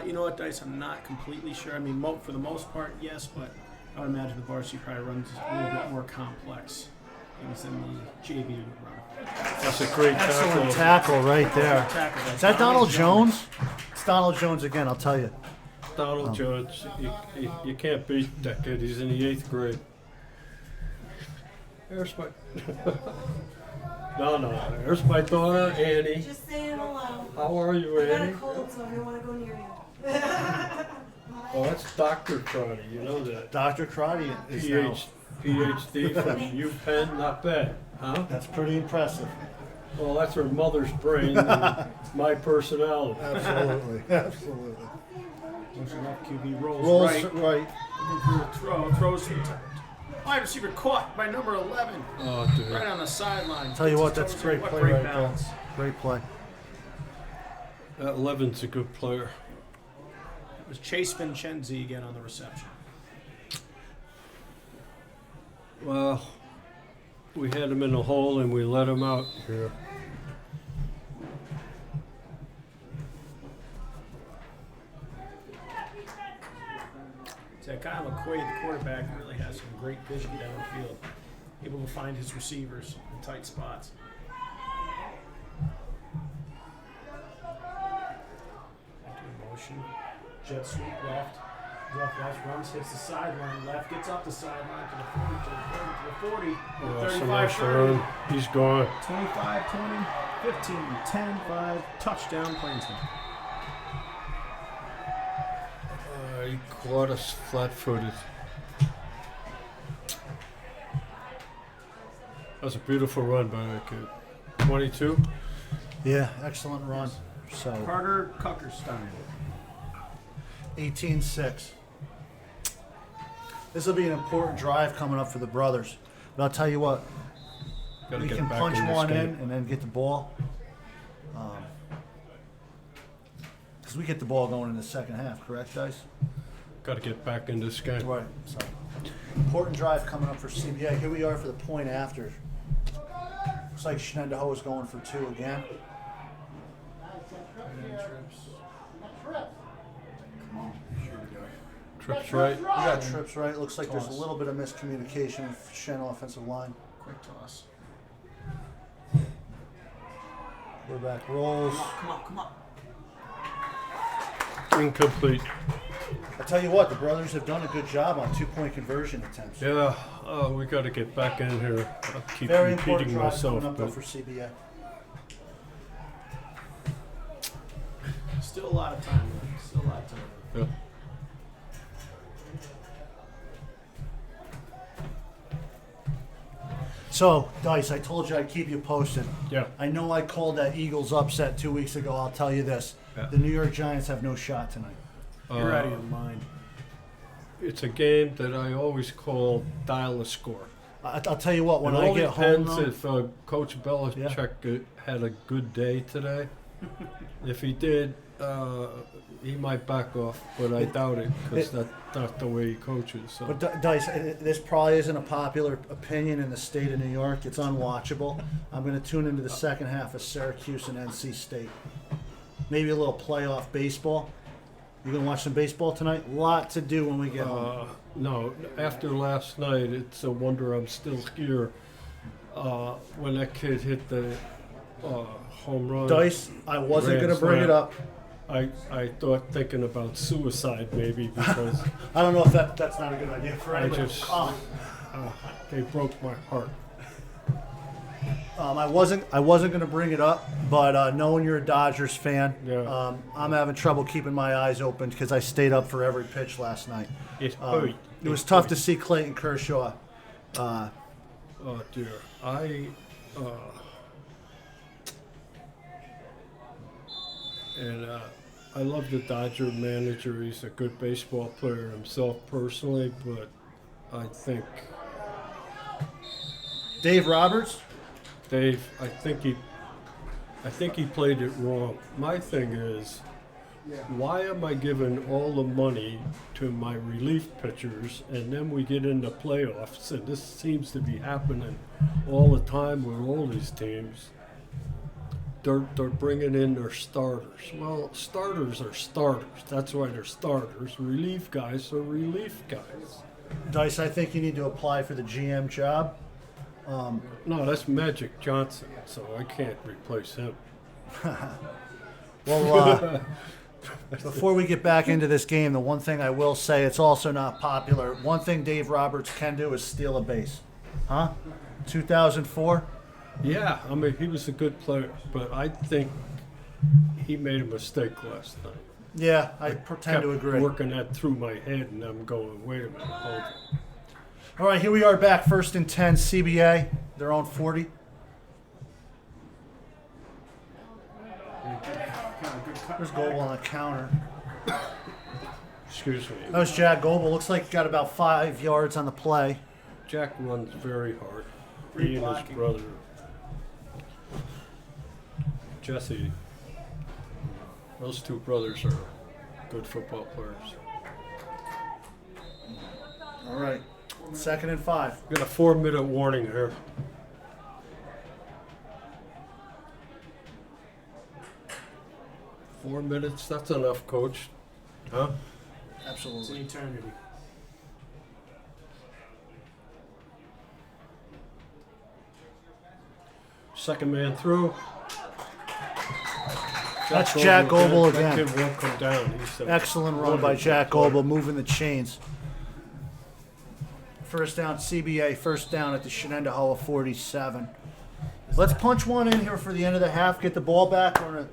You know what, Dice? I'm not completely sure. I mean, for the most part, yes, but I would imagine the varsity probably runs a little bit more complex things than the JV would run. That's a great Excellent tackle. tackle right there. Tackle, Is that Donald Jones? It's Donald Jones again, I'll tell you. Donald Jones, you can't beat that kid. He's in the 8th grade. There's my no. There's my daughter Annie. Just saying hello. How are you, I got a Annie? cold, so I don't want to go near you. Oh, that's Dr. Crotty. You know that. Dr. Karate is now. PhD from UPenn. Not bad, huh? That's pretty impressive. Well, that's her mother's brain and my personality. Absolutely. Absolutely. Motion left, QB rolls, Rolls right. right. Looking for a throw. Throws to the wide receiver caught by number 11. Oh, dude. Right on the sideline. Tell you Gets what, his that's toes great in. What play great right there. balance. Great play. That 11's a good player. It was Chase Vincenzi again on the reception. Well, we had him in the hole and we let him out here. So Kyle McQuaid, the quarterback, really has some great vision downfield. Able to find his receivers in tight spots. Back to motion. Jet sweep left. Off left, runs, hits the sideline left, gets up the sideline to the 40, to the 40, to the 40, Oh, some 35, extra 30, run. He's gone. 25, 20, 15, 10, 5, touchdown, Plainsman. He caught us flat-footed. That was a beautiful run by that kid. 22. Yeah, excellent run. So Carter Kuckerstein. 18-6. This will be an important drive coming up for the brothers. But I'll tell you what, Gotta we get can back punch in this one in game. and then get the ball. Because we get the ball going in the second half, correct, Dice? Gotta get back in this game. Right. So important drive coming up for CBA. Here we are for the point after. Looks like Shenendaho is going for 2 again. Trips right. We got trips right. Looks like there's a little bit of miscommunication with Shen offensive line. Quick toss. Quarterback rolls. Come on. Incomplete. I tell you what, the brothers have done a good job on 2-point conversion attempts. Yeah, we got to get back in here. I'll keep Very important repeating drive myself, coming up though but for CBA. Still a lot of time left. Still a lot of time. yeah. So, Dice, I told you I'd keep you posted. Yeah. I know I called that Eagles upset 2 weeks ago. I'll tell you this. Yeah. The New York Giants have no shot tonight. You're out of your mind. It's a game that I always call dial a score. I'll tell you what, when It I all get home, depends though, if Coach Belichick had a good day today. If he did, He might back off, but I doubt it because that's not the way he coaches. So. But Dice, this probably isn't a popular opinion in the state of New York. It's unwatchable. I'm going to tune into the second half of Syracuse and NC State. Maybe a little playoff baseball. You going to watch some baseball tonight? Lot to do when we get home. No, after last night, it's a wonder I'm still here. When that kid hit the home run. Dice, I wasn't going to bring it up. I thought thinking about suicide maybe because I don't know if that's not a good idea for I anybody. just they broke my heart. I wasn't going to bring it up, but knowing you're a Dodgers fan, Yeah. I'm having trouble keeping my eyes open because I stayed up for every pitch last night. It It was tough to see Clayton Kershaw. Oh dear, I love the Dodger manager. He's a good baseball player himself personally, but I think Dave Roberts. Dave, I think he played it wrong. My thing is, why am I giving all the money to my relief pitchers and then we get into playoffs and this seems to be happening all the time with all these teams. They're bringing in their starters. Well, starters are starters. That's why they're starters. Relief guys are relief guys. Dice, I think you need to apply for the GM job. No, that's Magic Johnson, so I can't replace him. Well, before we get back into this game, the one thing I will say, it's also not popular. One thing Dave Roberts can do is steal a base. Huh? 2004? Yeah, I mean, he was a good player, but I think he made a mistake last night. Yeah, I tend to agree. Working that through my head, and I'm going, wait a minute, hold it. All right, here we are back, 1st and 10, CBA. They're on 40. There's Goble on the counter. Excuse me. That was Jack Goble. Looks like he got about 5 yards on the play. Jack runs very hard. He and his brother, Jesse, those two brothers are good football players. All right, 2nd and 5. We got a 4-minute warning here. Four minutes, that's enough, coach. Huh? It's an Absolutely. eternity. Second man through. That's Jack Goble That again. kid won't come down. He's a Excellent run by Jack Goble, moving the chains. First down, CBA, first down at the Shenandoah 47. Let's punch one in here for the end of the half, get the ball back. We're going to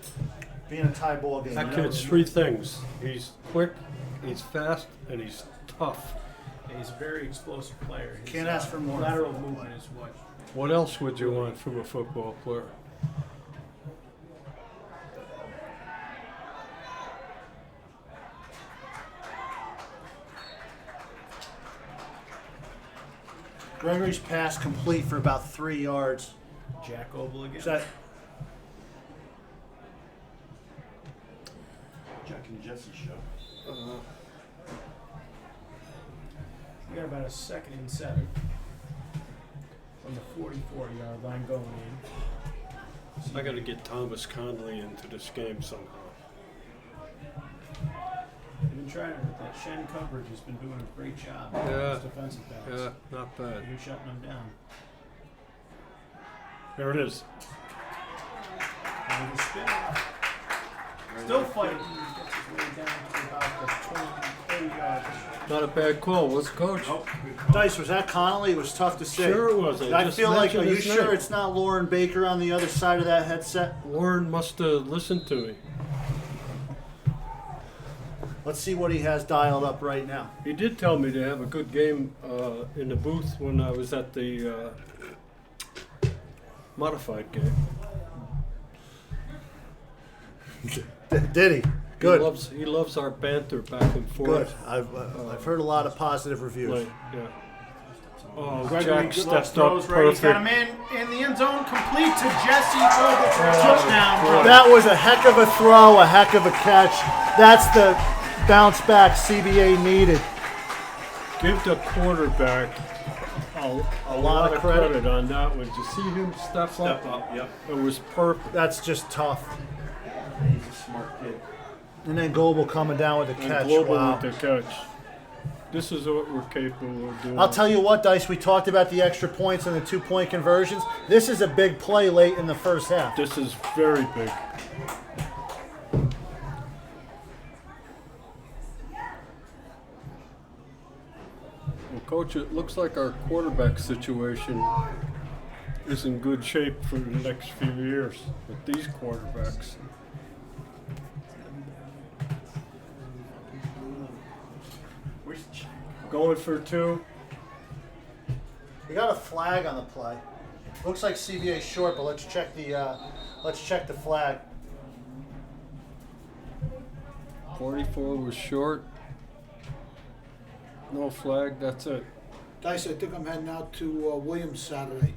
be in a tie ball game. That kid's three things. He's quick, he's fast, and he's tough. He's a very explosive player. His, Can't ask for more. Lateral movement is what. What else would you want from a football player? Gregory's pass complete for about 3 yards. Jack Goble again. Is that Jack and Jesse show. We got about a 2nd and 7 from the 44-yard line going in. I got to get Thomas Conley into this game somehow. They've been trying with that. Shen coverage has been doing a great job. Yeah. His defensive backs. Yeah, not bad. They're shutting them down. There it is. And the spin. Still fighting. He gets his way down to about the 20 yards. Not a bad call, was it, Coach? Dice? Was that Connolly? It was tough to see. Sure it was. I just feel like, are mentioned you his sure name. it's not Lauren Baker on the other side of that headset? Warren must have listened to me. Let's see what he has dialed up right now. He did tell me to have a good game in the booth when I was at the modified game. Did he? Good. He loves our banter back and Good. forth. I've heard a lot of positive reviews. Like, yeah. Oh, Gregory Jack good luck, stepped throws up right. He's got a perfect. man in the end zone, complete to Jesse Vogel for a touchdown. That was a heck of a throw, a heck of a catch. That's the bounce back CBA needed. Give the quarterback a lot of credit on that one. Did you see him step up? Yep. It was perfect. That's just tough. He's a smart kid. And then Goebel coming down with the And catch. Global Wow. with the catch. This is what we're capable of doing. I'll tell you what, Dice, we talked about the extra points and the 2-point conversions. This is a big play late in the first half. This is very big. Well, Coach, it looks like our quarterback situation is in good shape for the next few years with these quarterbacks. Going for 2. We got a flag on the play. Looks like CBA short, but let's check the flag. 44 was short. No flag, that's it. Dice, I think I'm heading out to Williams Saturday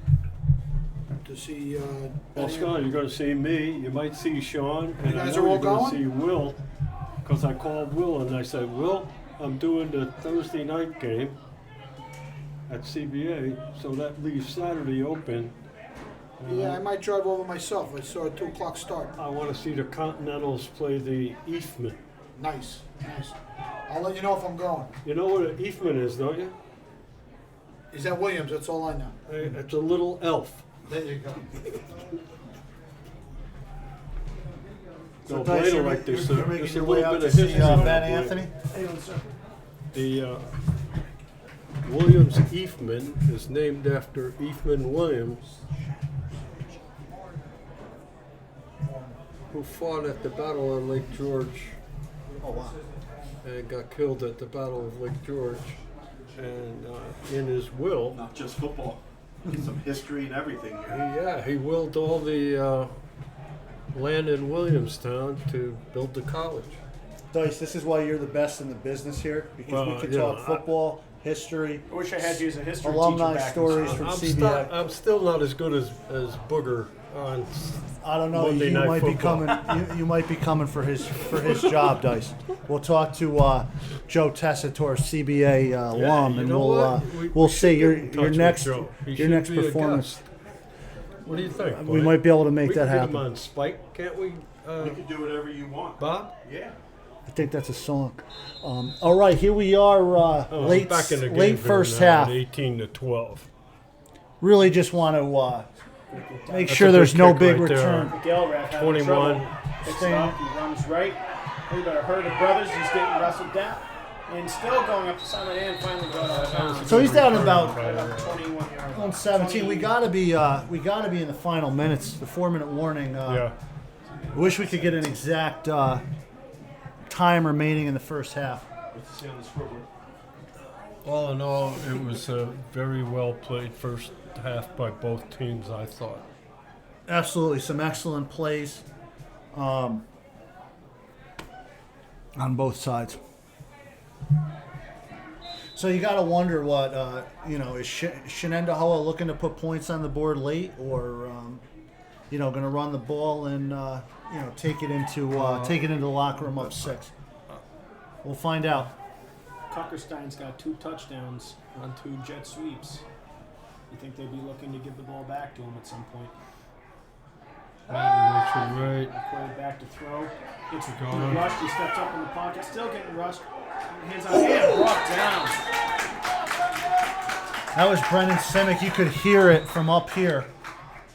to see. Well, Scott, you're going to see me. You might see Sean, and You I guys know are all you're going to going? see Will, because I called Will and I said, Will, I'm doing the Thursday night game at CBA, so that leaves Saturday open. Yeah, I might drive over myself. I saw a 2 o'clock start. I want to see the Continentals play the Eastman. Nice. I'll let you know if I'm going. You know what an Eastman is, don't you? Is that Williams? That's all I know. It's a little elf. There you go. No, Dice, Blader you're like this. you're There's making a your way little out bit to of see history on Ben Blader. Anthony. The Williams Eastman is named after Eastman Williams, who fought at the Battle of Lake George Oh, wow. and got killed at the Battle of Lake George. And in his will, Not just football. Some history and everything here. he willed all the land in Williamstown to build the college. Dice, this is why you're the best in the business here, because Well, we can you know, talk football, history, I wish I had you as a history alumni teacher back in stories school. from CBA. I'm still not as good as Booger on. I don't know. Monday You Night might be Football. coming. You might be coming for his job, Dice. We'll talk to Joe Tessitore, CBA alum, you and know we'll what? we'll should see get your in touch with next Joe. He your should next be a performance. guest. What do you think? We Blaine? might be able to make we that can get happen. him on Spike, can't we? You can do whatever you want. Bob? Yeah. I think that's a song. All right, here we are, Oh, late back in the game late here first now, half. 18-12. Really, just want to make That's sure a there's good no kick big right there. return. McElrath having 21. trouble. Picks it up, he runs right. He better hurt the brothers. He's getting wrestled down. And still going up the sideline and finally going out of bounds. So he's down about About 21 yards. on 17. We gotta be in the final minutes. The 4-minute warning. Yeah. Wish we could get an exact time remaining in the first half. What's to see on the scoreboard? All in all, it was a very well played first half by both teams, I thought. Absolutely, some excellent plays on both sides. So you got to wonder what is Shenendahoa looking to put points on the board late, or going to run the ball and take it into the locker room up 6. We'll find out. Kuckerstein's got 2 touchdowns on 2 jet sweeps. You think they'd be looking to give the ball back to him at some point? Right. Quarterback to throw. Gets Going. rushed. He steps up in the pocket. Still getting rushed. Hands on hand. Brought down. That was Brendan Simic. You could hear it from up here.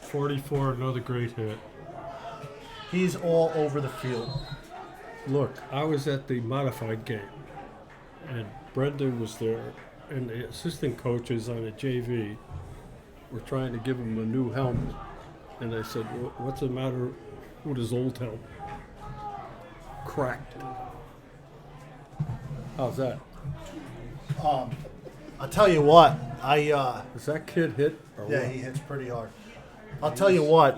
44, another great hit. He's all over the field. Look, I was at the modified game, and Brendan was there, and the assistant coaches on the JV were trying to give him a new helmet. And I said, what's the matter with his old helmet? Cracked. How's that? I'll tell you what. Is that kid hit? Or Yeah, what? he hits pretty hard. I'll tell you what.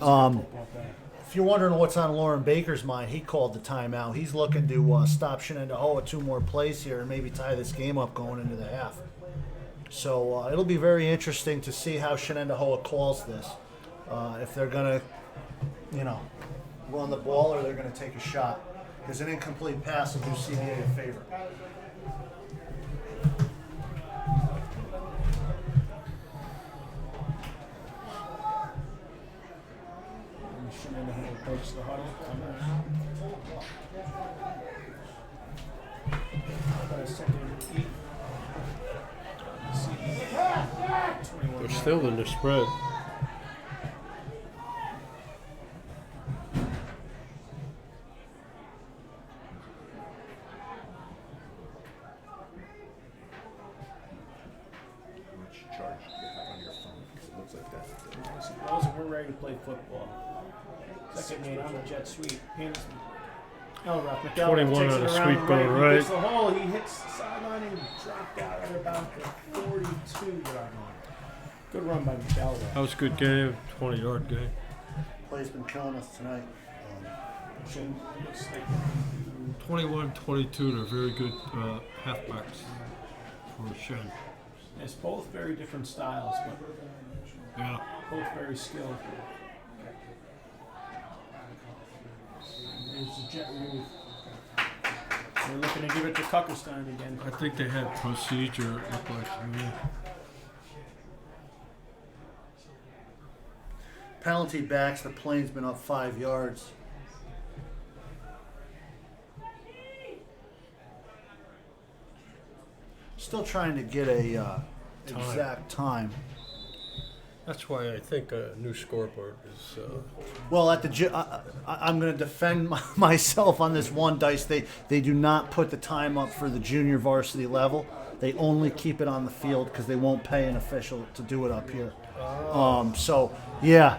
If you're wondering what's on Lauren Baker's mind, he called the timeout. He's looking to stop Shenendahoa 2 more plays here and maybe tie this game up going into the half. So it'll be very interesting to see how Shenendahoa calls this. If they're going to, run the ball or they're going to take a shot. Because an incomplete pass will do CBA a favor. Shenendahoa approaches the huddle. About a second and 8. They're still in the spread. Charge you have on your phone, 'cause it looks like that. Those we're ready to play football. Second mate on the jet sweep. Hands Elroth. McElroy 21 takes on it the around sweep the going He right. hits the hole. He hits the sideline and dropped out at about the 42 yard line. Good run by McElroy. That was a good game, 20-yard game. Play's been killing us tonight. Shen looks like 21-22, they're very good halfbacks for Shen. it's both very different styles, but Yeah. both very skilled. There's a jet move. We're looking to give it to Kuckerstein again. I think they had procedure, it looked like to me. Penalty backs, the plane's been up 5 yards. Still trying to get a exact time. That's why I think a new scoreboard is. Well, at the I'm going to defend myself on this one, Dice. They do not put the time up for the junior varsity level. They only keep it on the field because they won't pay an official to do it up here. So yeah,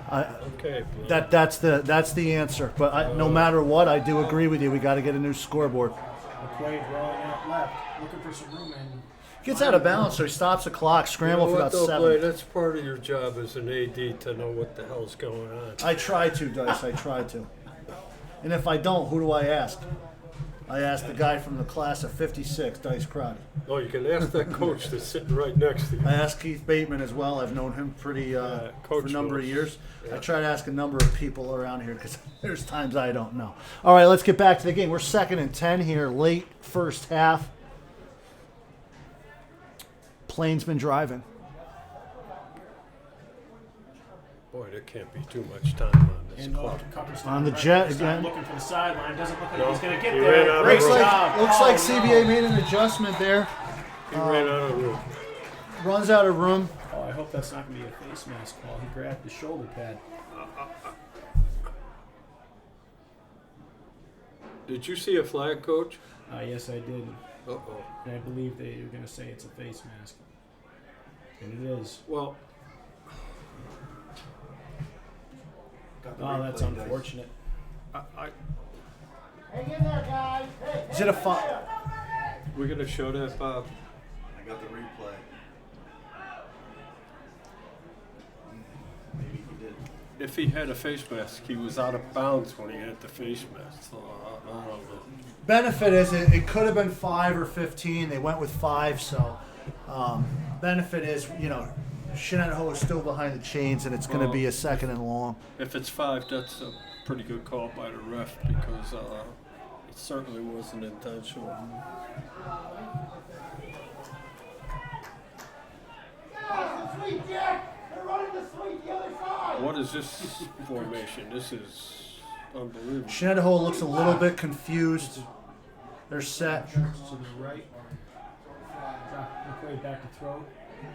Okay. that's the answer. But no matter what, I do agree with you. We got to get a new scoreboard. McQuaid rolling out left, looking for some room and Gets out of balance, so he stops the clock. Scramble for about 7. Blade, that's part of your job as an AD to know what the hell's going on. I try to, Dice. I try to. And if I don't, who do I ask? I ask the guy from the class of '56, Dice Crotty. Oh, you can ask that coach that's sitting right next to you. I ask Keith Bateman as well. I've known him for Coach a number of knows. years. Yeah. I try to ask a number of people around here because there's times I don't know. All right, let's get back to the game. We're 2nd and 10 here, late first half. Plane's been driving. Boy, there can't be too much time on this And clock. Kuckerstein On the right jet this again. time, looking for the sideline. Doesn't look like No, he's going to get he there. ran out of Great room. job. Looks Oh, like no. CBA made an adjustment there. He ran out of room. Runs out of room. Oh, I hope that's not going to be a face mask call. He grabbed the shoulder pad. Did you see a flag, Coach? Yes, I did. Uh-oh. And I believe they were going to say it's a face mask. And it is. Well, Oh, that's unfortunate. Hang in there, guys. Is it a foul? we're going to show that, Bob. I got the replay. Maybe he did. If he had a face mask, he was out of bounds when he had the face mask. So, I don't know. Benefit is it could have been 5 or 15. They went with 5, so benefit is, Shenandoah is still behind the chains, and it's going to be a 2nd and long. If it's 5, that's a pretty good call by the ref because it certainly wasn't intentional. What is this formation? This is unbelievable. Shenandoah looks a little bit confused. They're set. To the right. McQuaid back to throw.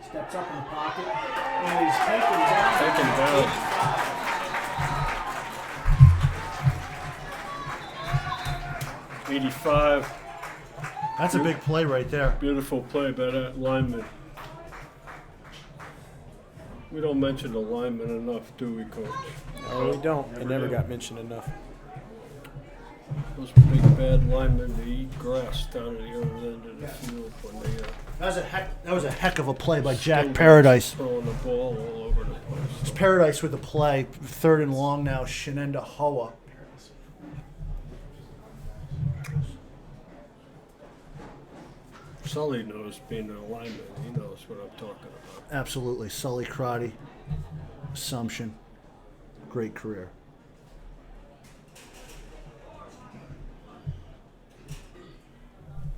Steps up in the pocket. And he's taken down. Taken down. 85. That's a big play right there. Beautiful play by that lineman. We don't mention the lineman enough, do we, Coach? No, we don't. It never do. got mentioned enough. Those big bad linemen, they eat grass down at the other end of the field when they That was a heck of a play by Jack Paradise. throwing the ball all over the place. It's Paradise with the play. 3rd and long now. Shenandoah. Sully knows being an alignment. He knows what I'm talking about. Absolutely. Sully Crotty, Assumption, great career.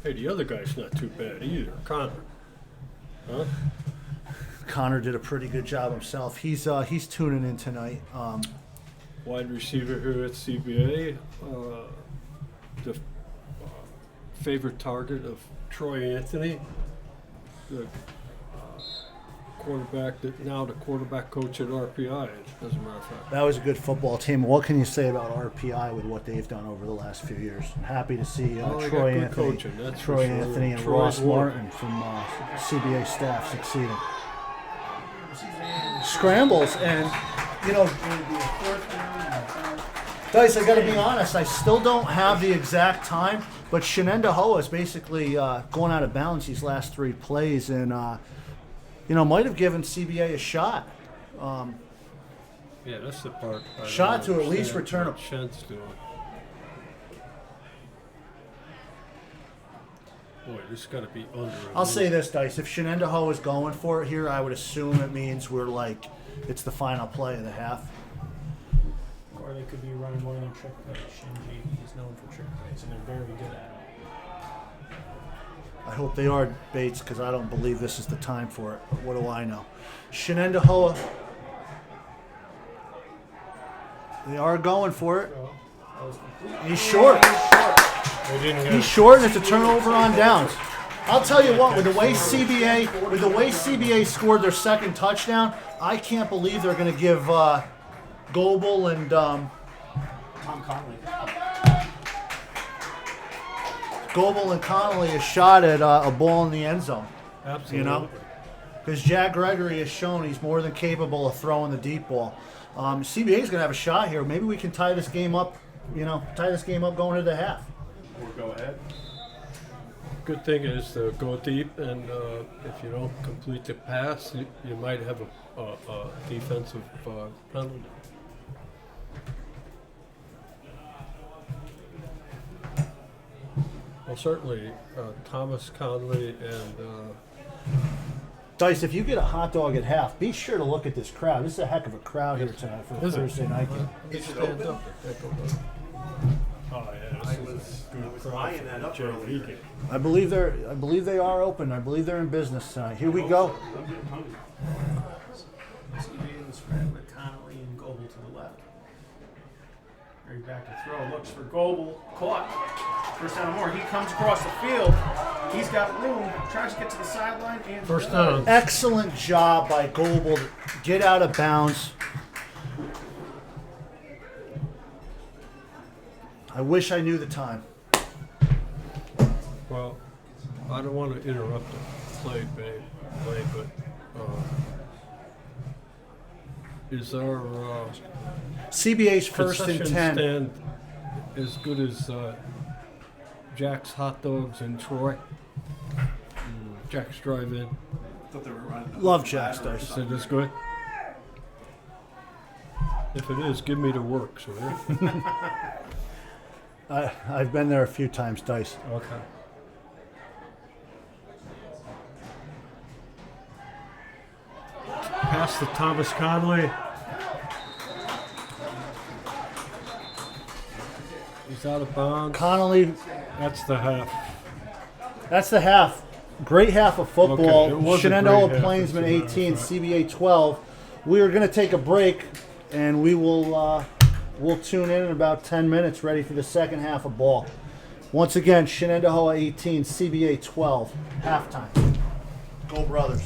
Hey, the other guy's not too bad either, Connor. Huh? Connor did a pretty good job himself. He's tuning in tonight. Wide receiver here at CBA. The favorite target of Troy Anthony, the quarterback the quarterback coach at RPI, as a matter of fact. That was a good football team. What can you say about RPI with what they've done over the last few years? Happy to see They got Troy good Anthony, coaching, that's for Troy sure. Anthony, and Troy's Ross work. Martin from CBA staff succeeding. Scrambles and Dice, I got to be honest. I still don't have the exact time, but Shenenda Hoa is basically going out of bounds these last 3 plays, and might have given CBA a shot. Yeah, that's the part. I don't Shot to at least understand return what Shen's doing. Boy, this has got to be under. I'll say this, Dice. If Shenenda Hoa is going for it here, I would assume it means it's the final play of the half. Or they could be running one of their trick plays. Shinji is known for trick plays, and they're very good at it. I hope they are, Bates, because I don't believe this is the time for it. But what do I know? Shenenda Hoa. They are going for it. He's short. They didn't get He's short, and it's a turnover on downs. I'll tell you what, with the way CBA scored their second touchdown, I can't believe they're going to give Goebel and Tom Conley. a shot at a ball in the end zone. absolutely. Because Jack Gregory has shown he's more than capable of throwing the deep ball. CBA is going to have a shot here. Maybe we can tie this game up. Going into the half. Or go ahead. Good thing is to go deep, and if you don't complete the pass, you might have a defensive penalty. Well, certainly Thomas Conley and Dice, if you get a hot dog at half, be sure to look at this crowd. This is a heck of a crowd here tonight for a Is it? Thursday night game. he stands up. Oh yeah, I was eyeing that up earlier. game. I believe they are open. I believe they're in business tonight. Here we go. CB in the spread with Connolly and Goebel to the left. Right back to throw. Looks for Goebel. Caught. First down and more. He comes across the field. He's got room. Tries to get to the sideline. And First down. Excellent job by Goebel to get out of bounds. I wish I knew the time. Well, I don't want to interrupt the play, but is our CBA's first and concession 10. stand as good as Jack's Hot Dogs in Troy? Jack's Drive-In. Thought they were running. Love Jack's Dice. Is it as good? If it is, give me the works, will you? I've been there a few times, Dice. Okay. Pass to Thomas Conley. He's out of bounds. Connolly, That's the half. that's the half. Great half of football. Okay, it was a Shenandoah great half, Plainsman as a matter of 18, fact. CBA 12. We are going to take a break, and we'll tune in about 10 minutes, ready for the second half of ball. Once again, Shenandoah 18, CBA 12, halftime. Go Brothers.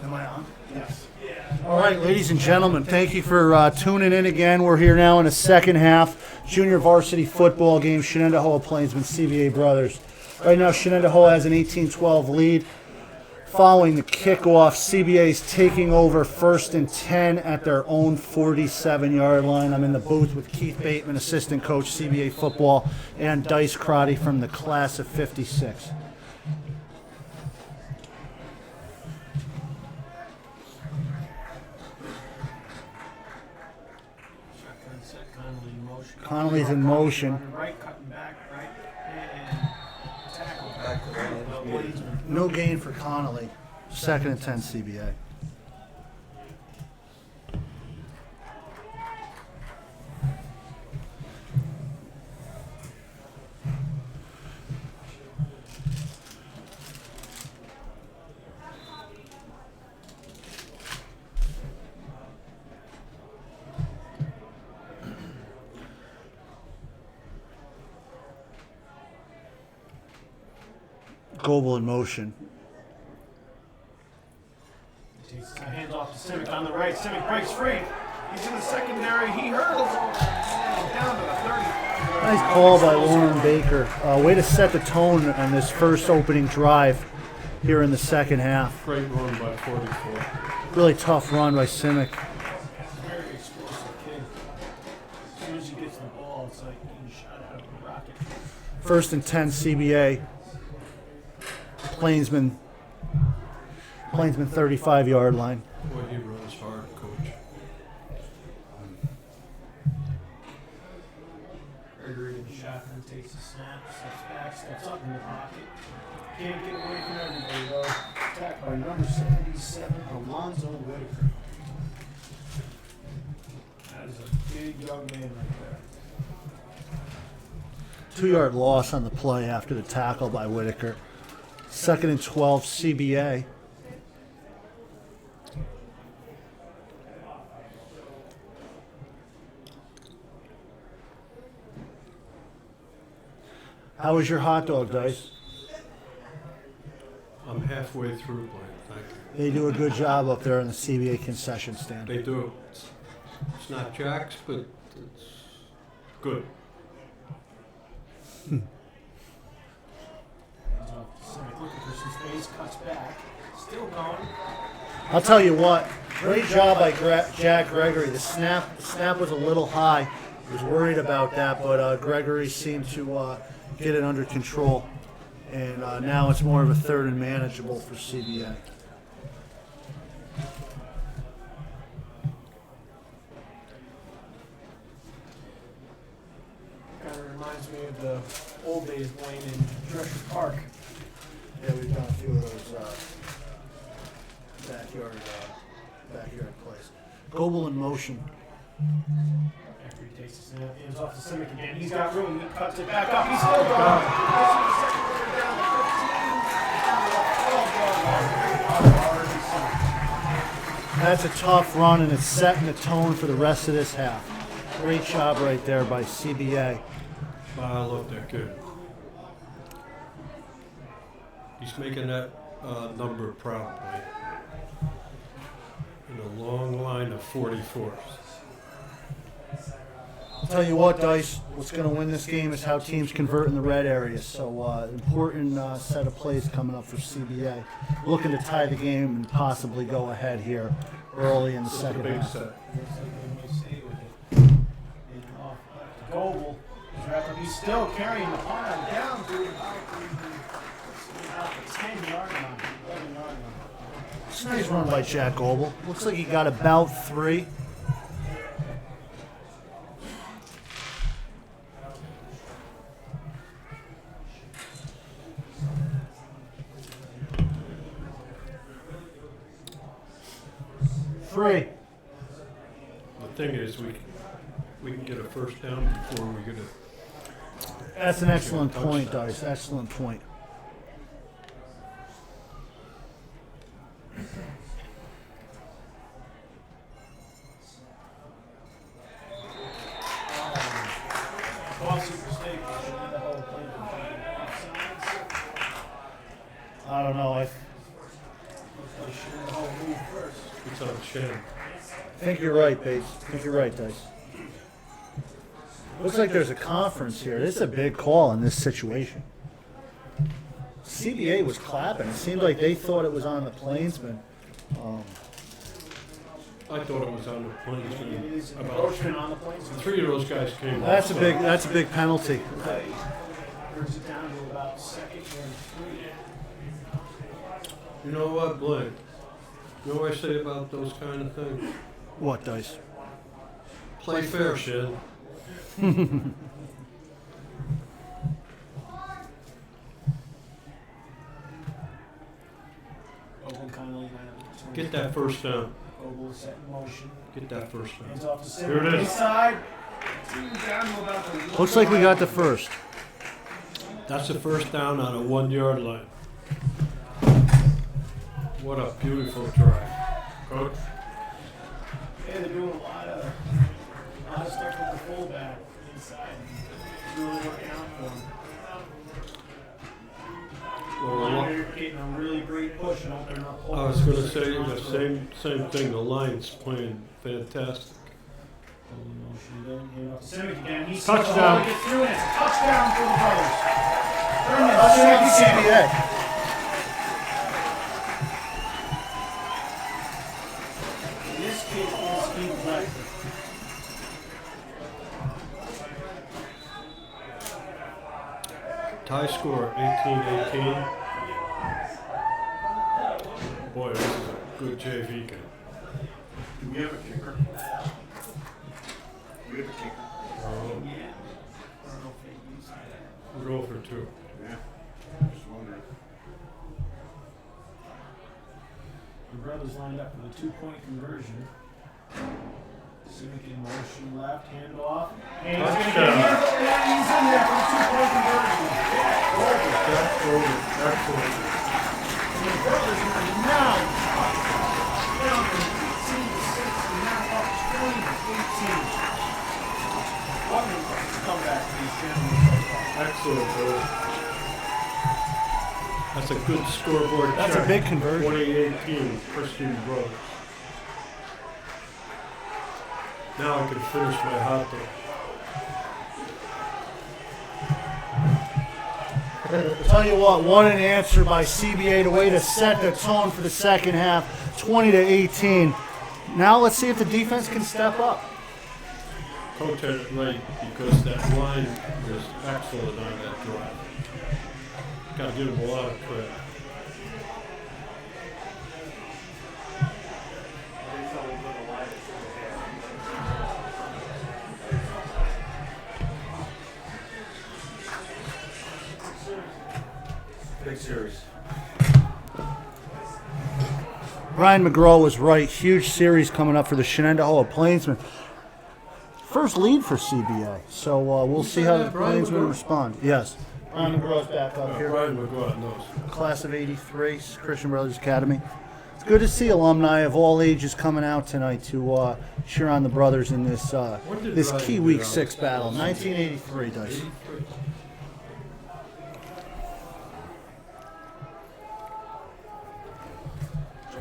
Am I on? Yes. All right, ladies and gentlemen, thank you for tuning in again. We're here now in the second half, junior varsity football game, Shenendehowa Plainsman CBA Brothers. Right now, Shenendehowa has an 18-12 lead. Following the kickoff, CBA is taking over 1st and 10 at their own 47-yard line. I'm in the booth with Keith Bateman, assistant coach, CBA Football, and Dice Crotty from the class of 56. Shotgun set, Connolly in motion. Connolly's in motion. Running right, cutting back, right, and tackle. Plainsman. No gain for Connolly. 2nd and 10 CBA. Goebel in motion. Takes his hands off to Simic on the right. Simic breaks free. He's in the secondary. He hurdles down to the 35. Nice call by Lauren Baker. Way to set the tone on this first opening drive here in the second half. Great run by 44. Really tough run by Simic. Very explosive kid. As soon as he gets the ball, it's like being shot out of a rocket. 1st and 10 CBA. Plainsman 35-yard line. Boy, he runs hard, coach. Gregory in the shotgun takes a snap, steps back, steps up in the pocket. Can't get away from everybody though. Attacked by number 77, Alonzo Whitaker. That is a big young man right there. 2-yard loss on the play after the tackle by Whitaker. 2nd and 12 CBA. How was your hot dog, Dice? I'm halfway through, Blaine. Thank you. They do a good job up there in the CBA concession stand. They do. It's not Jack's, but it's good. Hands off to Simic, looking for some space, cuts back, still going. I'll tell you what, great job by Jack Gregory. The snap was a little high. I was worried about that, but Gregory seemed to get it under control. And now it's more of a 3rd and manageable for CBA. Kind of reminds me of the old days playing in Drescher Park. Yeah, we've done a few of those backyard plays. Goebel in motion. After he takes the snap, hands off to Simic again. He's got room. He cuts it back up. He's still going. That's a tough run, and it's setting the tone for the rest of this half. Great job right there by CBA. I love that kid. He's making that number proud, Blaine. In a long line of 44s. I'll tell you what, Dice, what's going to win this game is how teams convert in the red areas. So important set of plays coming up for CBA. Looking to tie the game and possibly go ahead here early in the It's a second big half. set. Goebel. He's still carrying the punt down to about the 10-yard line, 11-yard line. It's a nice run by Jack Goebel. Looks like he got about 3. The thing is, we can get a first down before we get a. That's an excellent point, Dice. Excellent point. I don't Shenandoah Ho move first. It's on Shen. I think you're right, Bates. I think you're right, Dice. Looks like there's a conference here. This is a big call in this situation. CBA was clapping. It seemed like they thought it was on the Plainsman. I thought it was on the It Plainsman. is an About encroachment on the planes. 3 of those guys came. That's a big penalty. Brings it down to about second and 3. You know what, Blake? You know what I say about those kind of things? What, Dice? Play fair, Shen. Oakland Connolly now. Get that first down. Ogle set in motion. Get that first Hands down. off to Here center. it is. Inside. Down to about the Looks like we got the first. That's the first down on a 1 yard line. What a beautiful drive. Coach? Yeah, they're doing a lot of stuff with the fullback inside. Really working out for them. Well, They're getting a really great push and opening up holes. I was going to say the same thing. The Lions playing fantastic. Simic again. He's Touchdown. Gets through and it's a touchdown for the brothers. CBA. This kid is Steve Blackford. Tie score 18-18. Boy, this is a good JV game. Do we have a kicker? We have a kicker. Yeah. I don't know if they use that. We'll go for 2. Yeah. Just wondering. The brothers lined up for the 2-point conversion. Simic in motion, left, hand off. And he's going to get Touchdown. he's in there for the 2-point conversion. That's over. Excellent. And the brothers are now down from 18 to 6 and now up 20 to 18. What a comeback for these gentlemen. Excellent, Bill. That's a good scoreboard. That's check. a big conversion. 2018, Christian Brothers. Now I can finish my hot dog. I'll tell you what an answer by CBA, the way to set the tone for the second half, 20-18. Now let's see if the defense can step up. Coach had it right because that line was excellent on that drive. Got to give him a lot of credit. Big series. Brian McGraw was right. Huge series coming up for the Shenandoah Plainsmen. First lead for CBA. So we'll see how the Brian Plainsmen McGraw? respond. Yes. Brian McGraw's back up here. Brian McGraw knows. Class of 83, Christian Brothers Academy. It's good to see alumni of all ages coming out tonight to cheer on the brothers in this this Brian key get Week out? 6 battle. 1983, Dice. 83.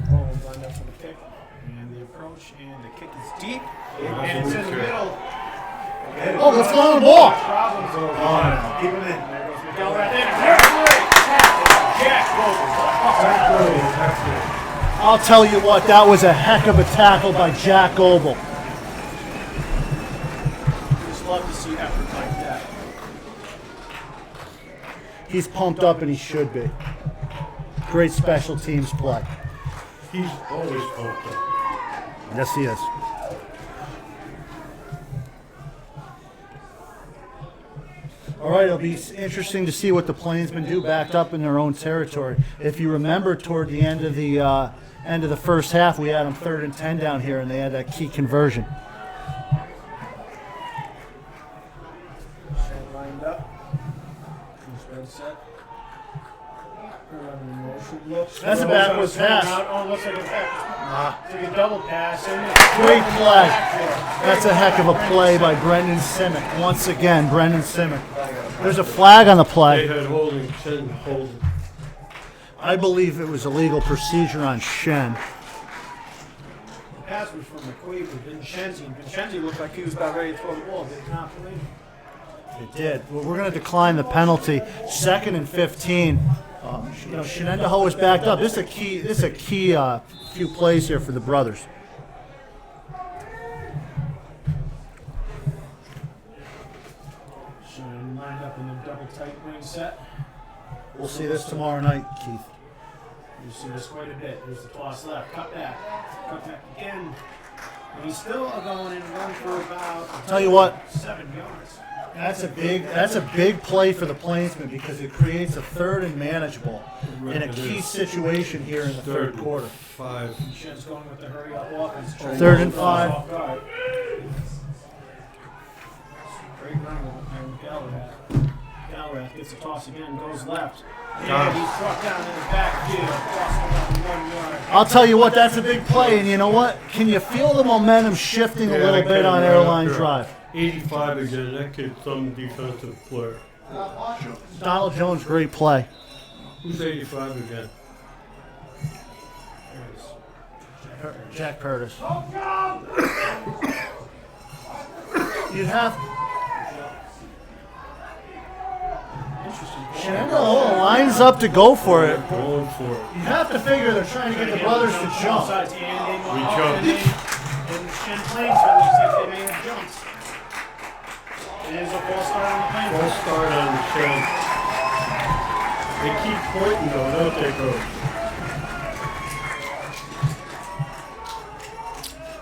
Bones lined up for the kick. And the approach, and the kick is deep. And it's in the middle. Oh, let's go on the ball. Problems over. Keep him in. There goes Miguel right there. Great tackle. Jack Goldberg. Excellent. I'll tell you what, that was a heck of a tackle by Jack Goebel. Just love to see effort like that. He's pumped up, and he should be. Great special teams play. He's always pumped up. Yes, he is. All right, it'll be interesting to see what the Plainsmen do backed up in their own territory. If you remember, toward the end of the first half, we had them 3rd and 10 down here, and they had that key conversion. Shen lined up. He's red set. Motion looks. That's a backwards pass. Oh, looks like a pass. It's like a double pass. Great play. That's a heck of a play by Brendan Simic. Once again, Brendan Simic. There's a flag on the They play. had holding, Shen holding. I believe it was a legal procedure on Shen. The pass was from McQuaid with Vincenzi, and Vincenzi looked like he was about ready to throw the ball. Did it not, believe? It did. Well, we're going to decline the penalty. 2nd and 15. Shenendaho is backed up. This is a key few plays here for the brothers. Shen lined up in a double tight wing set. We'll see this tomorrow night, Keith. You see this quite a bit. There's the toss left, cut back again. And he's still going in run for about Tell you what, 7 yards. that's a big play for the Plainsmen because it creates a 3rd and manageable in a key situation here in the 3rd quarter. 5. Shen's going with the hurry up offense. 3rd and 5. Off guard. Great run with Galahad. Galahad gets a toss again, goes left. Yeah, he's struck down in his backfield, crossing about 1 yard. I'll tell you what, that's a big play, and you know what? Can you feel the momentum shifting a little bit on Airline Drive? 85 again. That kid's some defensive player. Donald Jones, great play. Who's 85 again? Jack Curtis. You'd have Shenandoah lines up to go for it. Going for it. You have to figure they're trying to get the brothers to jump. We jumped. And Shen Plainsman looks like they may have jumped. It is a false start on the Plainsman. Full start on the Shen. They keep pointing though, don't they, Coach?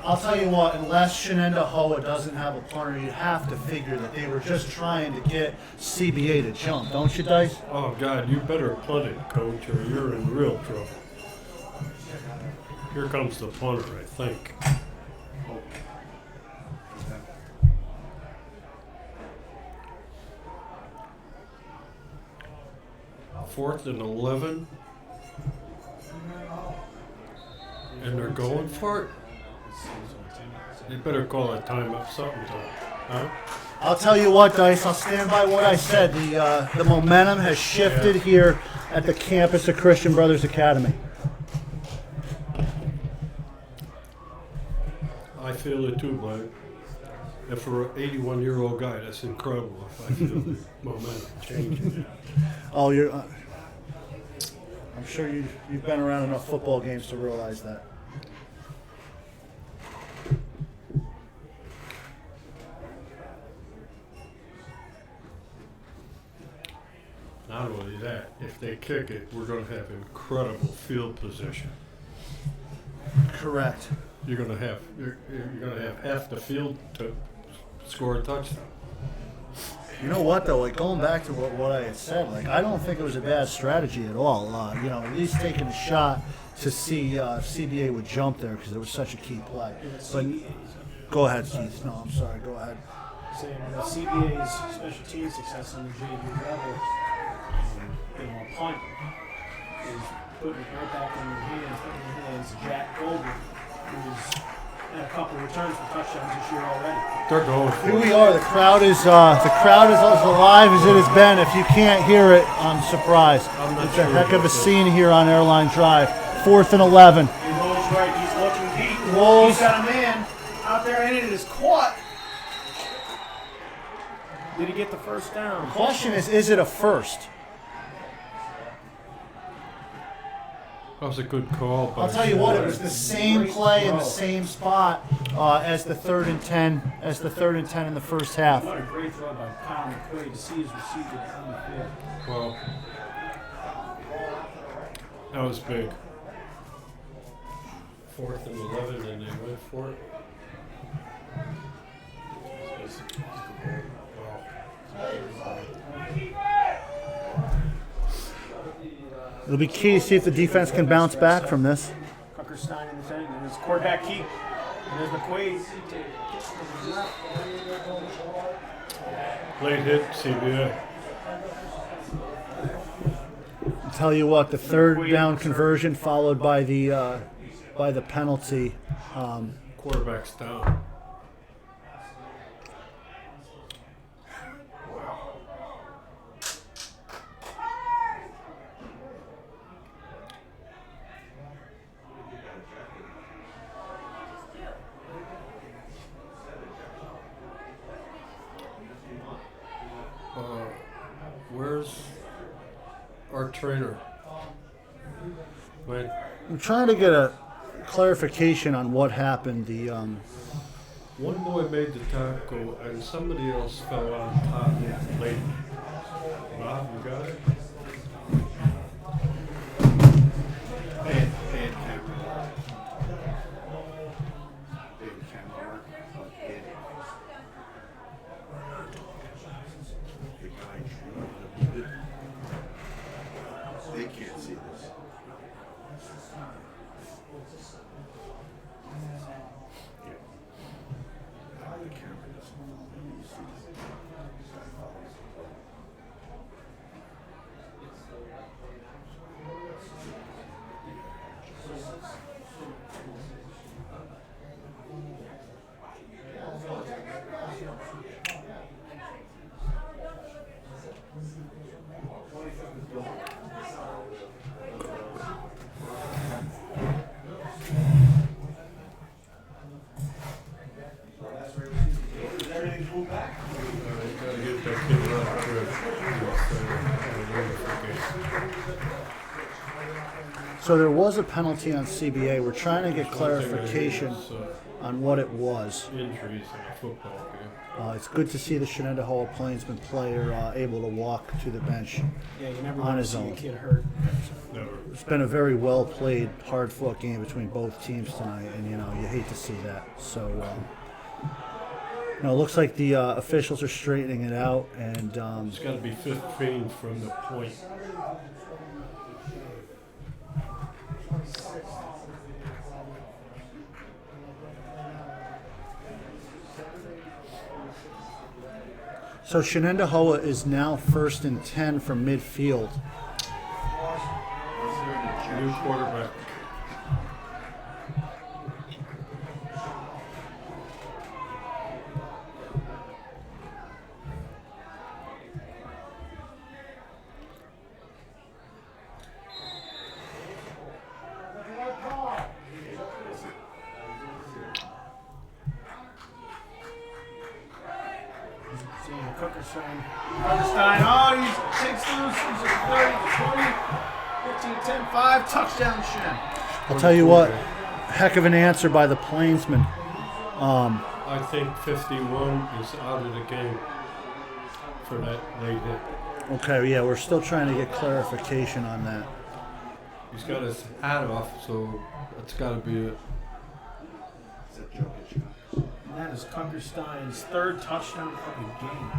I'll tell you what, unless Shenendahoa doesn't have a punter, you have to figure that they were just trying to get CBA to jump, don't you, Dice? Oh, God, you better punt it, Coach, or you're in real trouble. Here comes the punter, I think. Fourth and 11. And they're going for it. They better call a timeout, something to it. Huh? I'll tell you what, Dice, I'll stand by what I said. The momentum has shifted here at the campus of Christian Brothers Academy. I feel it too, bud. And for an 81-year-old guy, that's incredible if I feel the momentum changing. Oh, I'm sure you've been around enough football games to realize that. Not only that, if they kick it, we're going to have incredible field position. Correct. You're going to have half the field to score a touchdown. You know what, though? Like, going back to what I had said, like, I don't think it was a bad strategy at all. At least taking a shot to see CBA would jump there because it was such a key play. But go ahead, Keith. No, I'm sorry. Go ahead. Saying that CBA's special team success on the JV level, a punt is putting it right back in your hands, of Jack Goldberg, who's had a couple returns for touchdowns this year already. They're going for Here it. we are. The crowd is as alive as it has been. If you can't hear it, I'm surprised. I'm not It's a sure heck of a about scene here on Airline Drive. 4th and 11. He rolls right, he's looking deep. Rolls. He's got a man out there and it is caught. Did he get the first down? Question is it a first? That was a good call. I'll tell you what, it was the same play in the same spot as the 3rd and 10, in the first half. What a great throw by Kyle McQuaid to see his receiver on the field. Well, that was big. 4th and 11, and they went for it. It'll be key to see if the defense can bounce back from this. Kuckerstein in the thing, and his quarterback keep. And there's McQuaid. Late hit, CBA. I'll tell you what, the 3rd down conversion followed by the penalty. Quarterback's down. trainer. When I'm trying to get a clarification on what happened. The one boy made the tackle and somebody else fell on top late. Rob, you got it? Bad camera. Bad camera. But bad. The guy should have. They can't see this. Yeah. The camera doesn't follow. You see this. Everything's moved back. Gotta get that kid right quick. so there was a penalty on CBA. We're trying to get clarification on what it was. Injuries in a football game. It's good to see the Shenandoah Plainsman player able to walk to the bench. Yeah, you never On want to his see a own. kid hurt. Never. It's been a very well played, hard fought game between both teams tonight, and you hate to see that. So, it looks like the officials are straightening it out, and It's got to be 15 from the point. so Shenandoah is now 1st and 10 from midfield. New quarterback. Seeing Cookerstein. Oh, he takes loose. He's a 30, 20, 15, 10, 5. Touchdown, Shen. I'll tell you what, heck of an answer by the Plainsman. I think 51 is out of the game for that late hit. Okay, yeah, we're still trying to get clarification on that. He's got his hat off, so that's got to be it. It's a joke at you. And that is Cookerstein's 3rd touchdown of the game.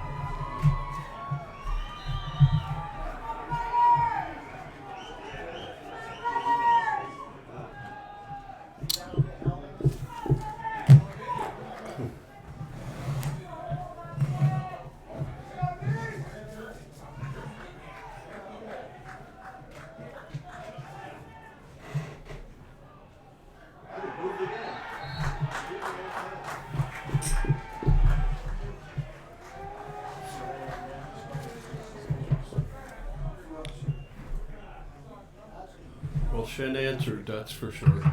Well, Shen answered, that's for sure.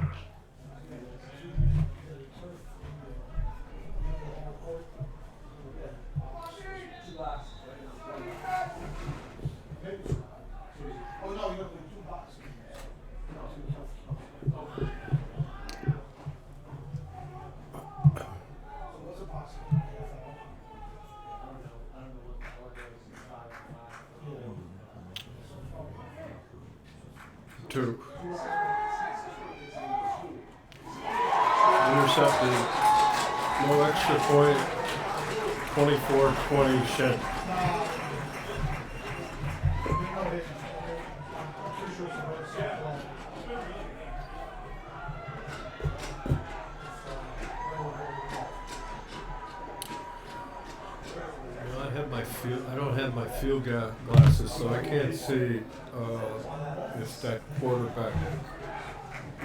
Two. Intercepted. No extra point. 24-20 Shen. I don't have my field glasses, so I can't see if that quarterback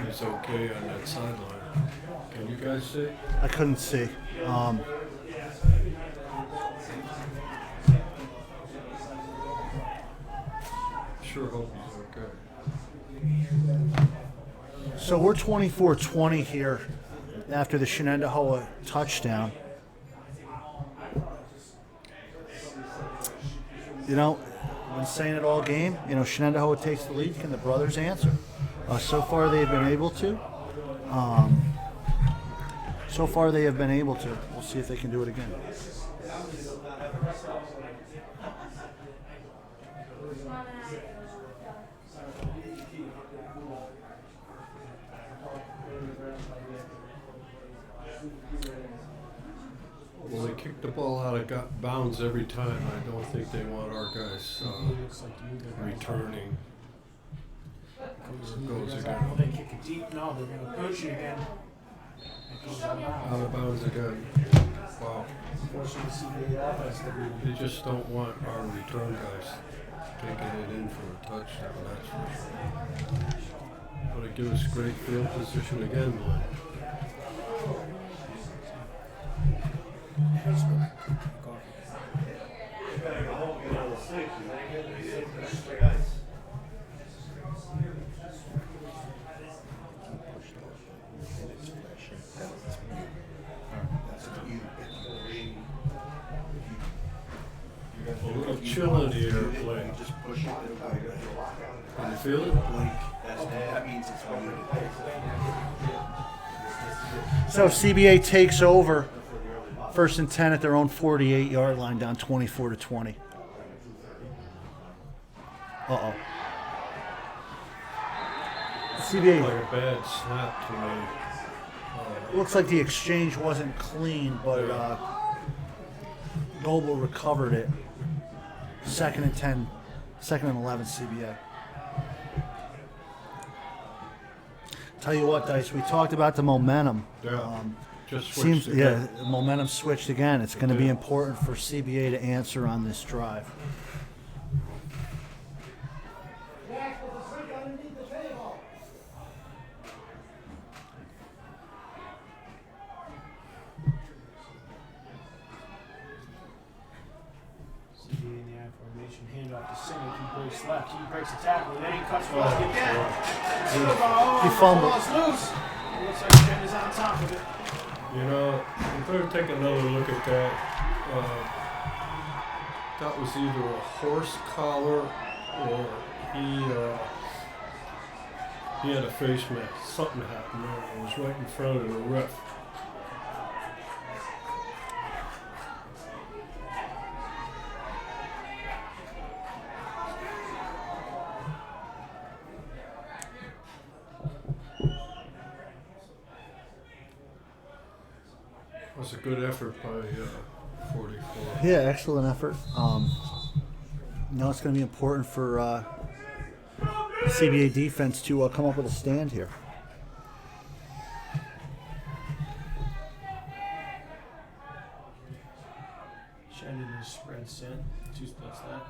is okay on that sideline. Can you guys see? I couldn't see. Sure hope he's okay. So we're 24-20 here after the Shenandoah touchdown. I've been saying it all game. You know, Shenendehowa takes the lead. Can the brothers answer? So far, they've been able to. So far, they have been able to. We'll see if they can do it again. Well, they kick the ball out of bounds every time. I don't think they want our guys returning. Goes again. They kick it deep. No, they're going to push it again. It goes out of bounds. Out of bounds again. Wow. Forcing the CBA offense to be. They just don't want our return guys taking it in for a touchdown, that's for sure. But it gives us great field position again, Glenn. A little chill in the airplane. Just push it. Can you feel it? That means it's over. So CBA takes over. 1st and 10 at their own 48-yard line, down 24-20. Uh-oh. CBA. Like a bad snap to me. Looks like the exchange wasn't clean, but Noble recovered it. 2nd and 10, 2nd and 11 CBA. Tell you what, Dice, we talked about the momentum. Yeah. Just Seems, switched yeah, again. the momentum switched again. It's going to be important for CBA to answer on this drive. CBA in the I formation, handoff to Singer. He breaks left. He breaks the tackle. And then he cuts left again. He fumbled. Ball's loose. It looks like Shen is on top of it. You know, you better take another look at that. That was either a horse collar or he had a face mask. Something happened there. It was right in front of the ref. It was a good effort by 44. Yeah, excellent effort. It's going to be important for CBA defense to come up with a stand here. Shen in his spread set. 2 splits left.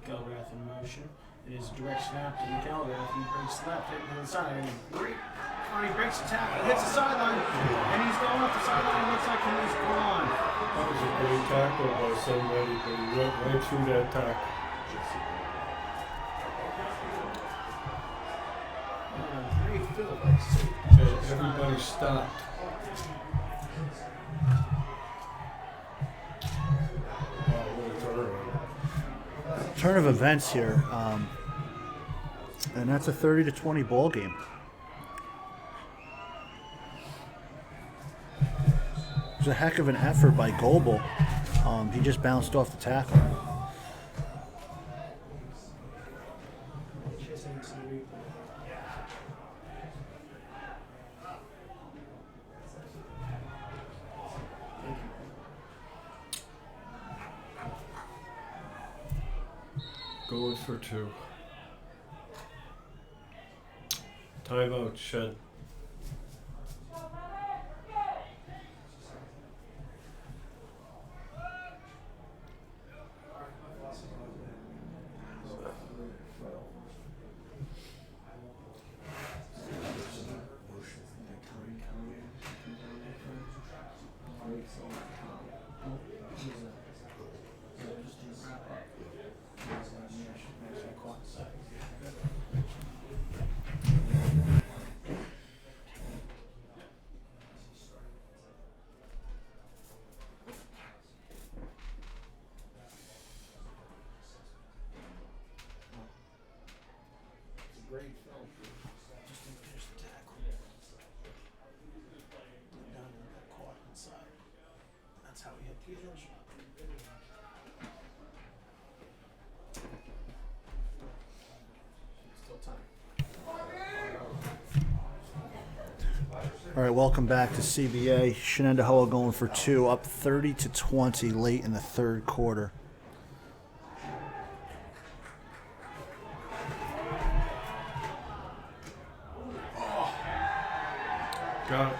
Galbraith in motion. It is a direct snap to Galbraith. He breaks left, hitting to the side. And he breaks the tackle, hits the sideline, and he's going up the sideline. Looks like he's gone. That was a great tackle by somebody, but he went right through that tackle. And everybody stopped. Wow, what a turnaround. Turn of events here, and that's a 30-20 ball game. It was a heck of an effort by Goebel. He just bounced off the tackle. Going for 2. Timeout, Shen. All right, welcome back to CBA. Shenendehowa going for two, up 30-20 late in the third quarter. Got it.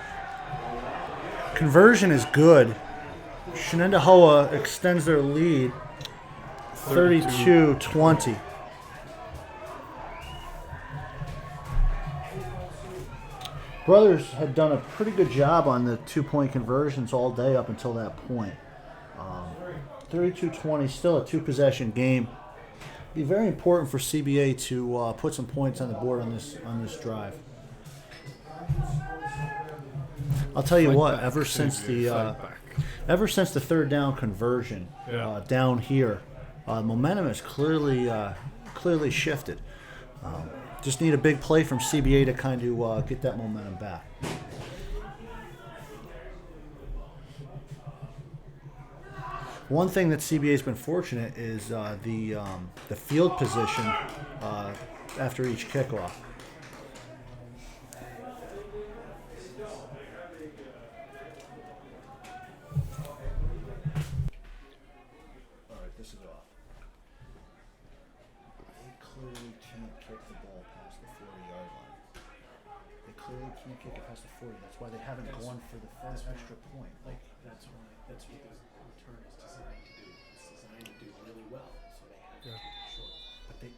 Conversion is good. Shenendehowa extends their lead 32-20. Brothers had done a pretty good job on the two-point conversions all day up until that point. 32-20, still a two-possession game. Be very important for CBA to put some points on the board on this drive. I'll tell you what. Ever since the third down conversion down here, momentum has clearly shifted. Just need a big play from CBA to kind of get that momentum back. One thing that CBA's been fortunate is the field position after each kickoff. All right, this is off. They clearly can't kick the ball past the 40-yard line. They clearly can't kick it past the 40. That's why they haven't gone for the first extra point. Like That's what the return is designed to do. It's designed to do really well, so they have to keep it short. But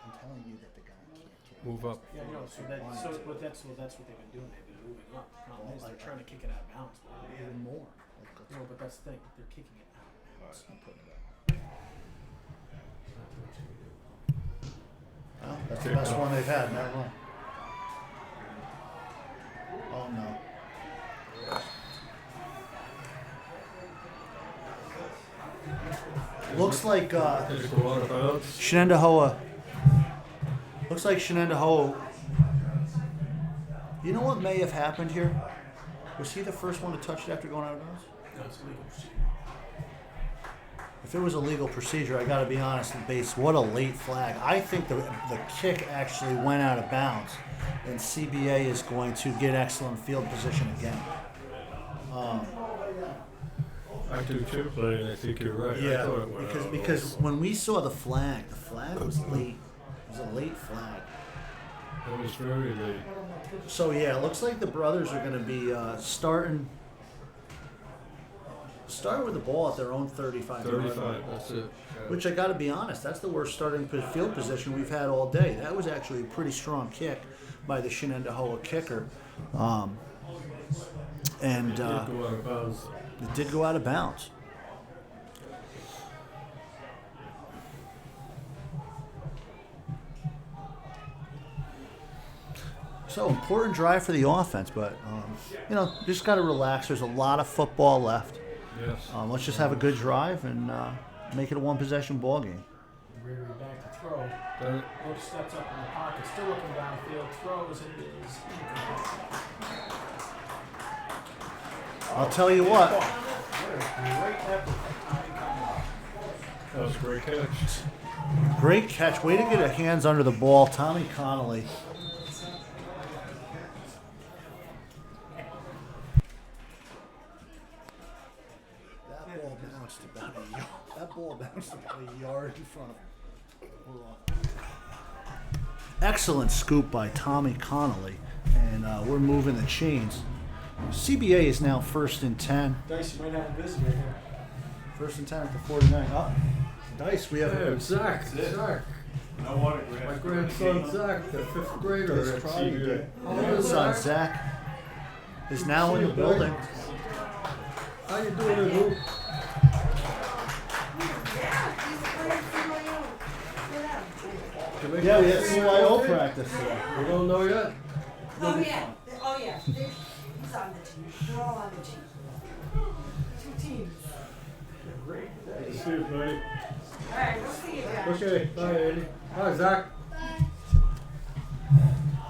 I'm telling you that the guy can't kick. Move up. Yeah, no, but that's what they've been doing. They've been moving up. The problem is they're trying to kick it out of bounds. Even more. Like, No, but that's the thing. They're kicking it out of bounds. I'm putting it up. Well, that's the best one they've had in that run. Oh no. Looks like Did it go out of bounds? Shenendehowa. Looks like Shenendehowa. You know what may have happened here? Was he the first one to touch it after going out of bounds? No, it's legal procedure. If it was a legal procedure, I got to be honest and base. What a late flag! I think the kick actually went out of bounds, and CBA is going to get excellent field position again. I do too, but I think you're right. I thought it went out. because when we saw the flag was late. It was a late flag. It was very late. So yeah, it looks like the brothers are going to be starting with the ball at their own 35. 35, that's it. Yeah. Which I got to be honest, that's the worst starting field position we've had all day. That was actually a pretty strong kick by the Shenendehowa kicker, and Did go out of bounds. it did go out of bounds. So important drive for the offense, but just got to relax. There's a lot of football left. Yes. Let's just have a good drive and make it a one-possession ball game. Gregory back to throw. Done it. Coach steps up in the pocket, still looking downfield, throws, and it is incomplete. I'll tell you what. What a great effort from Tommy Connell. That was a great catch. Great catch. Way to get a hands under the ball, Tommy Connolly. That ball bounced about a yard in front of him. Hold on. Excellent scoop by Tommy Connolly, and we're moving the chains. CBA is now 1st and 10. Dice, you might have a visitor here. 1st and 10 at the 49. Oh, Dice, we have Yeah, Zach. No autograph. My grandson Zach, the 5th grader Dice at Prodigy. CBA. Grandson Zach is now in the building. How you doing, Lou? Yeah, we had CYO practice today. We don't know yet. Oh, yeah. Oh, yeah. He's on the team. We're all on the team. 2 teams. See you, buddy. All right, we'll see you guys. Okay, bye, Eddie. Bye, Zach.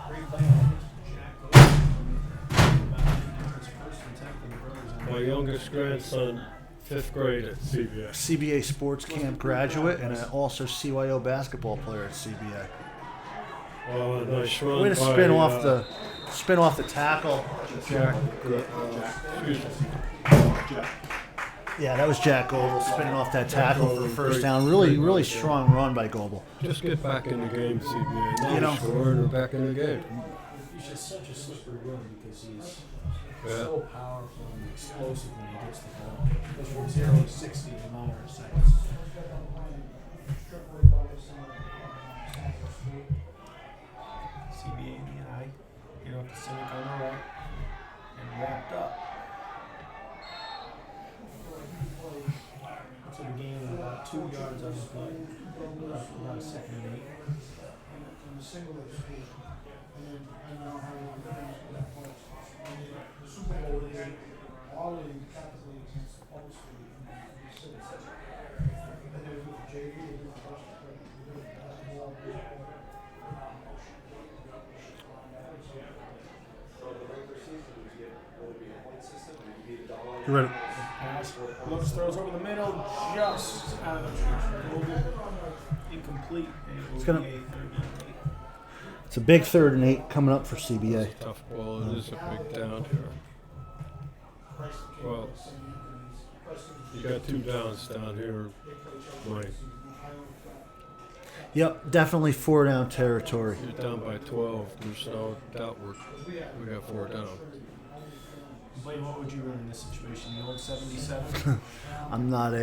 Great play on Jack Coach. His first and 10th for the brothers on My youngest grandson, 5th grade at CBA. CBA sports camp graduate and also CYO basketball player at CBA. Oh, nice run Way to by, spin off the Spin off the tackle. Jack. Yeah, that was Jack Goebel spinning off that tackle for the first down. Really strong run by Goebel. Just get back in the game, CBA. You know. Score and we're back in the game. He's just such a slippery run because he's Yeah. so powerful and explosive when he gets the ball. He goes from 0 to 60 in a matter of seconds. CBA in the eye, you know, the cynic on the right, and wrapped up. So the game is about 2 yards on the play, about a second and 8. You ready? Pass, looks, throws over the middle, just out of the movement. Incomplete. And it will gonna- be a 3rd and 8. It's a big 3rd and 8 coming up for CBA. Tough ball. It is a big down here. Well, you got 2 downs down here, Mike. Yep, definitely 4 down territory. You're down by 12. There's no doubt we got 4 down. Blake, what would you run in this situation? The old 77? I'm not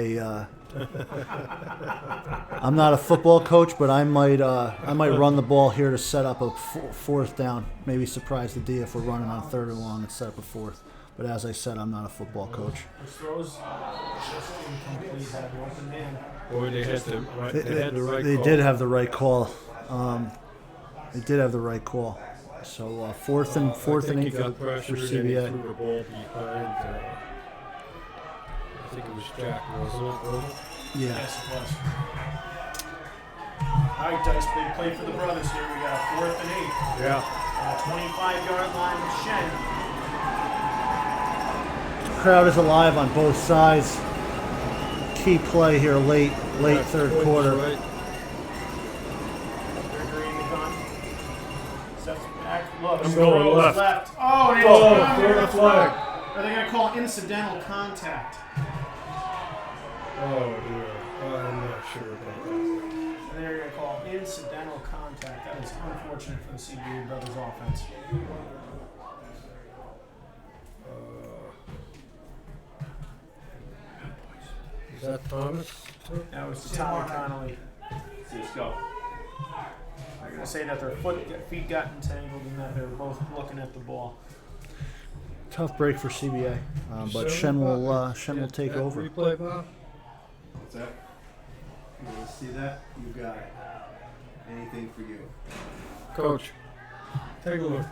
a football coach, but I might run the ball here to set up a 4th down. Maybe surprise the D if we're running on 3rd and long and set up a 4th. But as I said, I'm not a football coach. Those throws just incomplete. Had an open man. Boy, they had the right. They had the right. They call. did have the right call. They did have the right call. So 4th and 8 he for got pressured and he CBA. threw the ball behind. I think it was Jack, wasn't it? Yeah. Yes, it was. All right, Dice, big play for the brothers here. We got 4th and 8. Yeah. 25-yard line with Shen. Crowd is alive on both sides. Key play here late 3rd quarter. Right. Gregory in the gun. Steps back. Looks. I'm going throws left. Oh, they Throw the flag. Are they going to call incidental contact? Oh dear. I'm not sure about that. And they're going to call incidental contact. That is unfortunate for the CBA brothers offense. Is that Thomas? That was Tyler Connolly. Let's go. They're going to say that their feet got entangled and that they were both looking at the ball. Tough break for CBA, but Shen will take That over. Replay, Bob? What's that? You want to see that? You got it. Anything for you. Coach, take a look.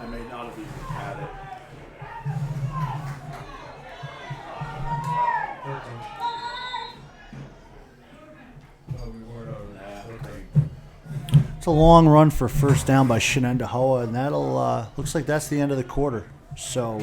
I may not have even had it. Oh, we weren't on it. Okay. It's a long run for 1st down by Shenendahoa, and that'll looks like that's the end of the quarter. So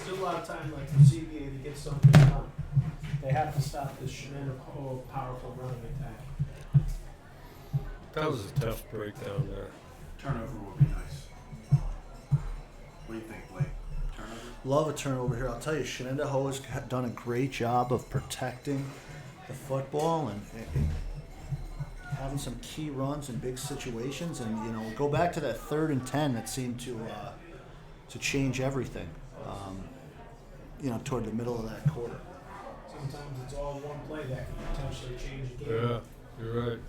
Still a lot of time left for CBA to get something done. They have to stop this Shenandoah powerful running attack. That was a tough breakdown there. Turnover would be nice. What do you think, Blake? Turnover? love a turnover here. I'll tell you, Shenendahoa's done a great job of protecting the football and having some key runs in big situations. And go back to that 3rd and 10 that seemed to change everything. Toward the middle of that quarter. So Sometimes it's all one play that can potentially change the game. Yeah, you're right.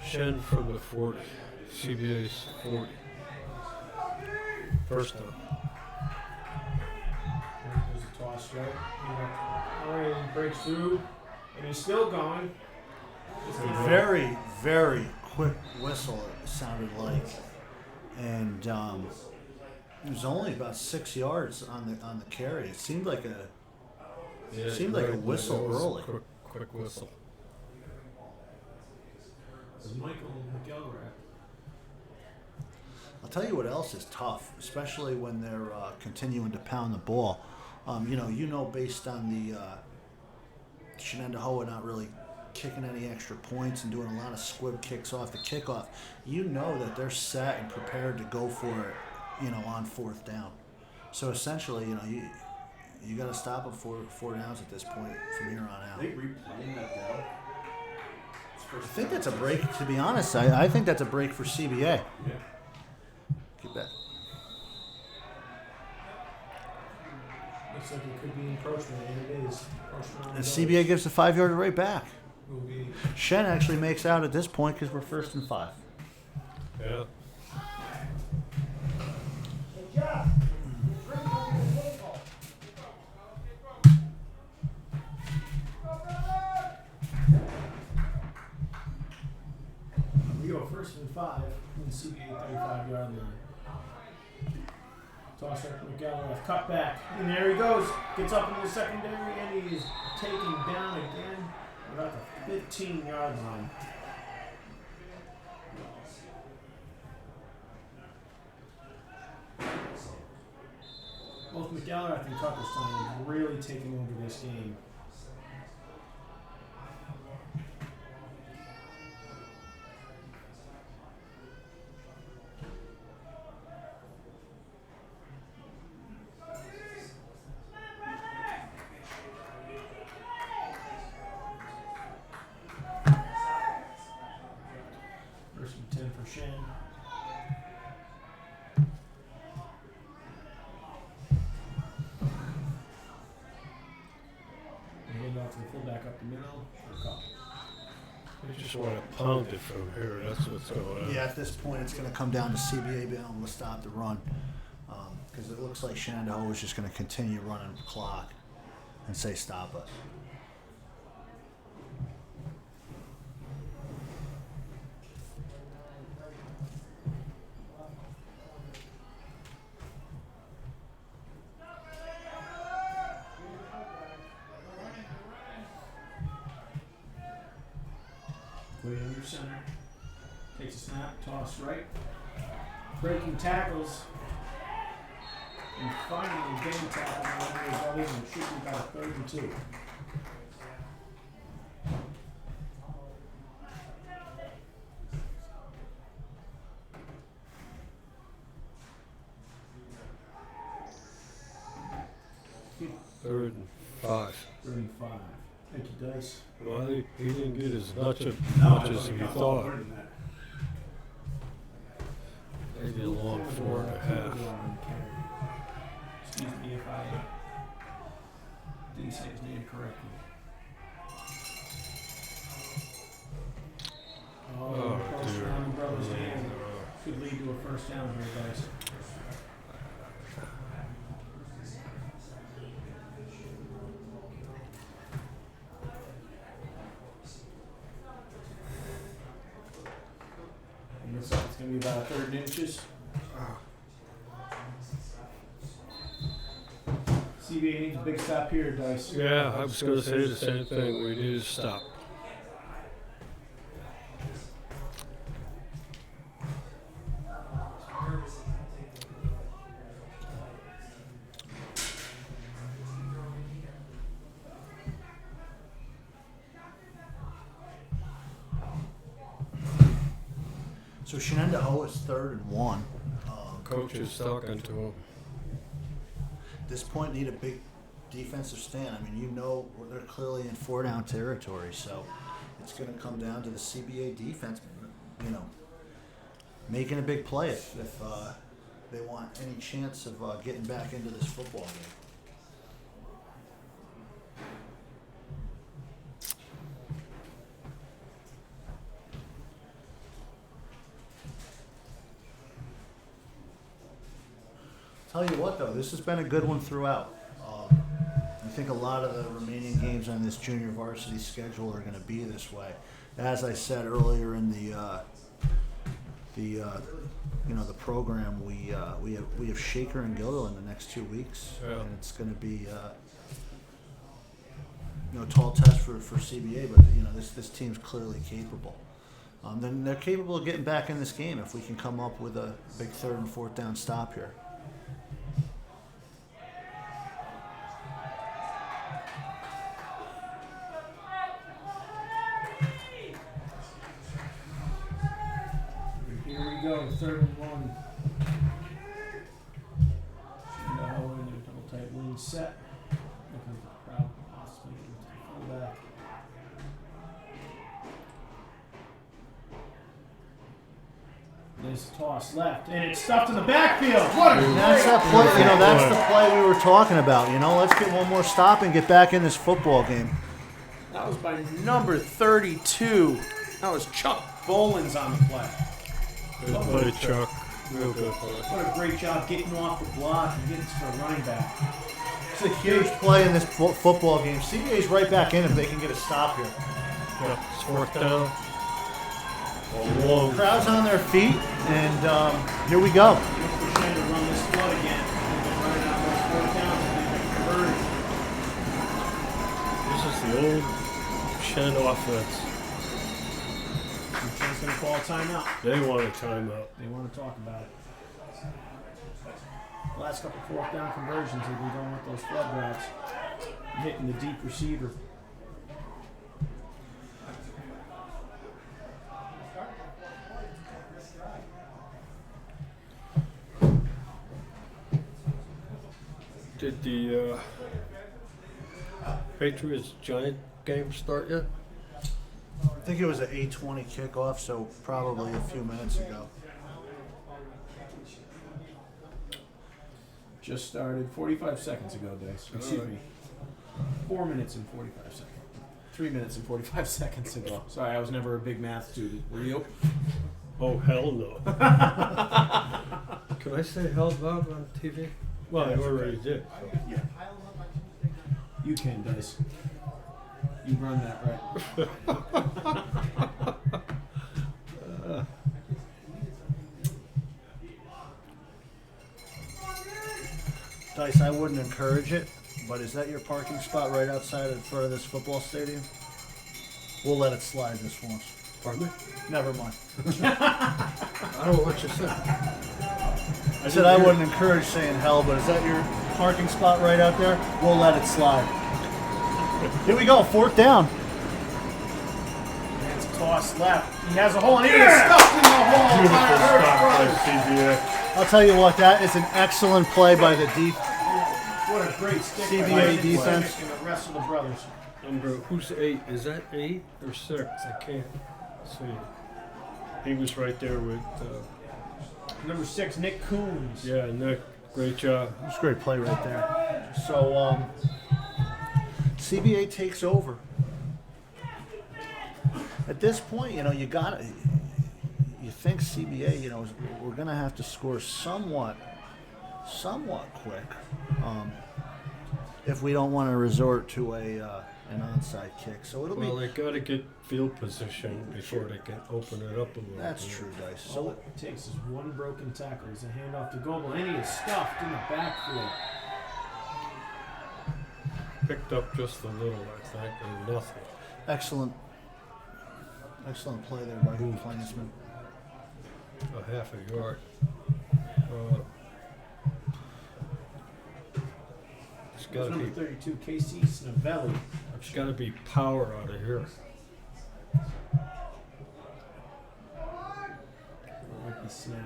Shen from the 40. CBA's 40. First down. There's a toss right. Alright, breaks through, and he's still going. Very, very quick whistle, it sounded like. And it was only about 6 yards on the carry. It seemed like Yeah, like a right, whistle that was a early. Quick whistle. It's Michael McElrath. I'll tell you what else is tough, especially when they're continuing to pound the ball. You know, based on the Shenendahoa not really kicking any extra points and doing a lot of squib kicks off the kickoff, you know that they're set and prepared to go for it, on fourth down. So essentially, you got to stop them for 4 downs at this point from here on out. Are they replaying that down? I think that's a break. To be honest, I think that's a break for CBA. Yeah. Keep that. Looks like it could be encroachment, and it is. Encroachment on And the CBA gives the 5-yard right back. will be Shen actually makes out at this point because we're 1st and 5. Yeah. We go 1st and 5 in the CBA 35-yard line. Toss right to McElrath, cut back, and there he goes. Gets up into the secondary, and he is taken down again about the 15-yard line. Both McElrath and Tuckerstein have really taken over this game. First and 10 for Shen. Hand off to the fullback up the middle for a couple. They just want to pound it from here. That's what's going on. Yeah, at this point, it's going to come down to CBA being able to stop the run because it looks like Shenandoah is just going to continue running the clock and say stop us. Way under center. Takes a snap, toss right. Breaking tackles. And finally getting tackled by one of his others, and it should be about 3rd and 2. Third and 5. 35. Thank you, Dice. Well, he didn't get as much as he thought. Maybe a long 4.5. Excuse me if I didn't say his name correctly. Oh, Close dear. down brother's hand. Could lead to a first down here, guys. And looks like it's going to be about 1/3 inches. CBA needs a big stop here, Dice. Yeah, I was going to say the same thing. We need to stop. So Shenandoah is 3rd and 1. Coach is talking to him. At this point, need a big defensive stand. I mean, they're clearly in 4-down territory, so it's going to come down to the CBA defense, making a big play if they want any chance of getting back into this football game. Tell you what, though, this has been a good one throughout. I think a lot of the remaining games on this junior varsity schedule are going to be this way. As I said earlier in the program, we have Shaker and Gildo in the next 2 weeks, Yeah. and it's going to be tall test for CBA, but this team's clearly capable. Then they're capable of getting back in this game if we can come up with a big 3rd and 4th down stop here. Here we go, 3rd and 1. Shenandoah in their double tight wing set. Looking for the crowd, possibly getting to the fullback. Nice toss left, and it's stuffed in the backfield. What a That's that play. That's the play we were talking about. Let's get one more stop and get back in this football game. That was by number 32. That was Chuck Bolins on the play. Good play, Chuck. Real good play. What a great job getting off the block and getting to the running back. It's a huge play in this football game. CBA's right back in if they can get a stop here. Yeah, it's 4th down. The crowd's on their feet, and here we go. Look for Shen to run this flood again. They're running out those 4th downs and they This is the old Shen offense. Shen's going to call a timeout. They want a timeout. They want to talk about it. Last couple 4th down conversions, they've been going with those flood routes, hitting the deep receiver. Did the Patriots Giant game start yet? I think it was an 8:20 kickoff, so probably a few minutes ago. Just started 45 seconds ago, Dice. Excuse me. 4 minutes and 45 seconds. 3 minutes and 45 seconds ago. Sorry, I was never a big math student. Were you? Oh, hell no. Can I say hell, Bob, on TV? Well, I already did. So. Yeah. You can, Dice. You run that right. Dice, I wouldn't encourage it, but is that your parking spot right outside in front of this football stadium? We'll let it slide this once. Pardon me? Never mind. I don't know what you said. I said I wouldn't encourage saying hell, but is that your parking spot right out there? We'll let it slide. Here we go, 4th down. It's a toss left. He has a hole, and he is stuffed in the hole. Beautiful by stop by Brothers. CBA. I'll tell you what, that is an excellent play by the deep. What a great stick CBA by Mike defense. and the rest of the brothers. Who's 8? Is that 8 or 6? I can't see. He was right there with, Number 6, Nick Coons. yeah, Nick. Great job. That's a great play right there. So, CBA takes over. At this point, you think CBA, we're going to have to score somewhat quick if we don't want to resort to an onside kick. So it'll Well, be. they got to get field position before they can open it up a little That's bit. true, Dice. All So it takes is one broken tackle. He's a handoff to Goebel, and he is stuffed in the backfield. Picked up just a little, I think, and nothing. excellent play there by Plainsman. A half a yard. It's got to Number be. 32, Casey Snavelli. There's got to be power out of here. Snavely.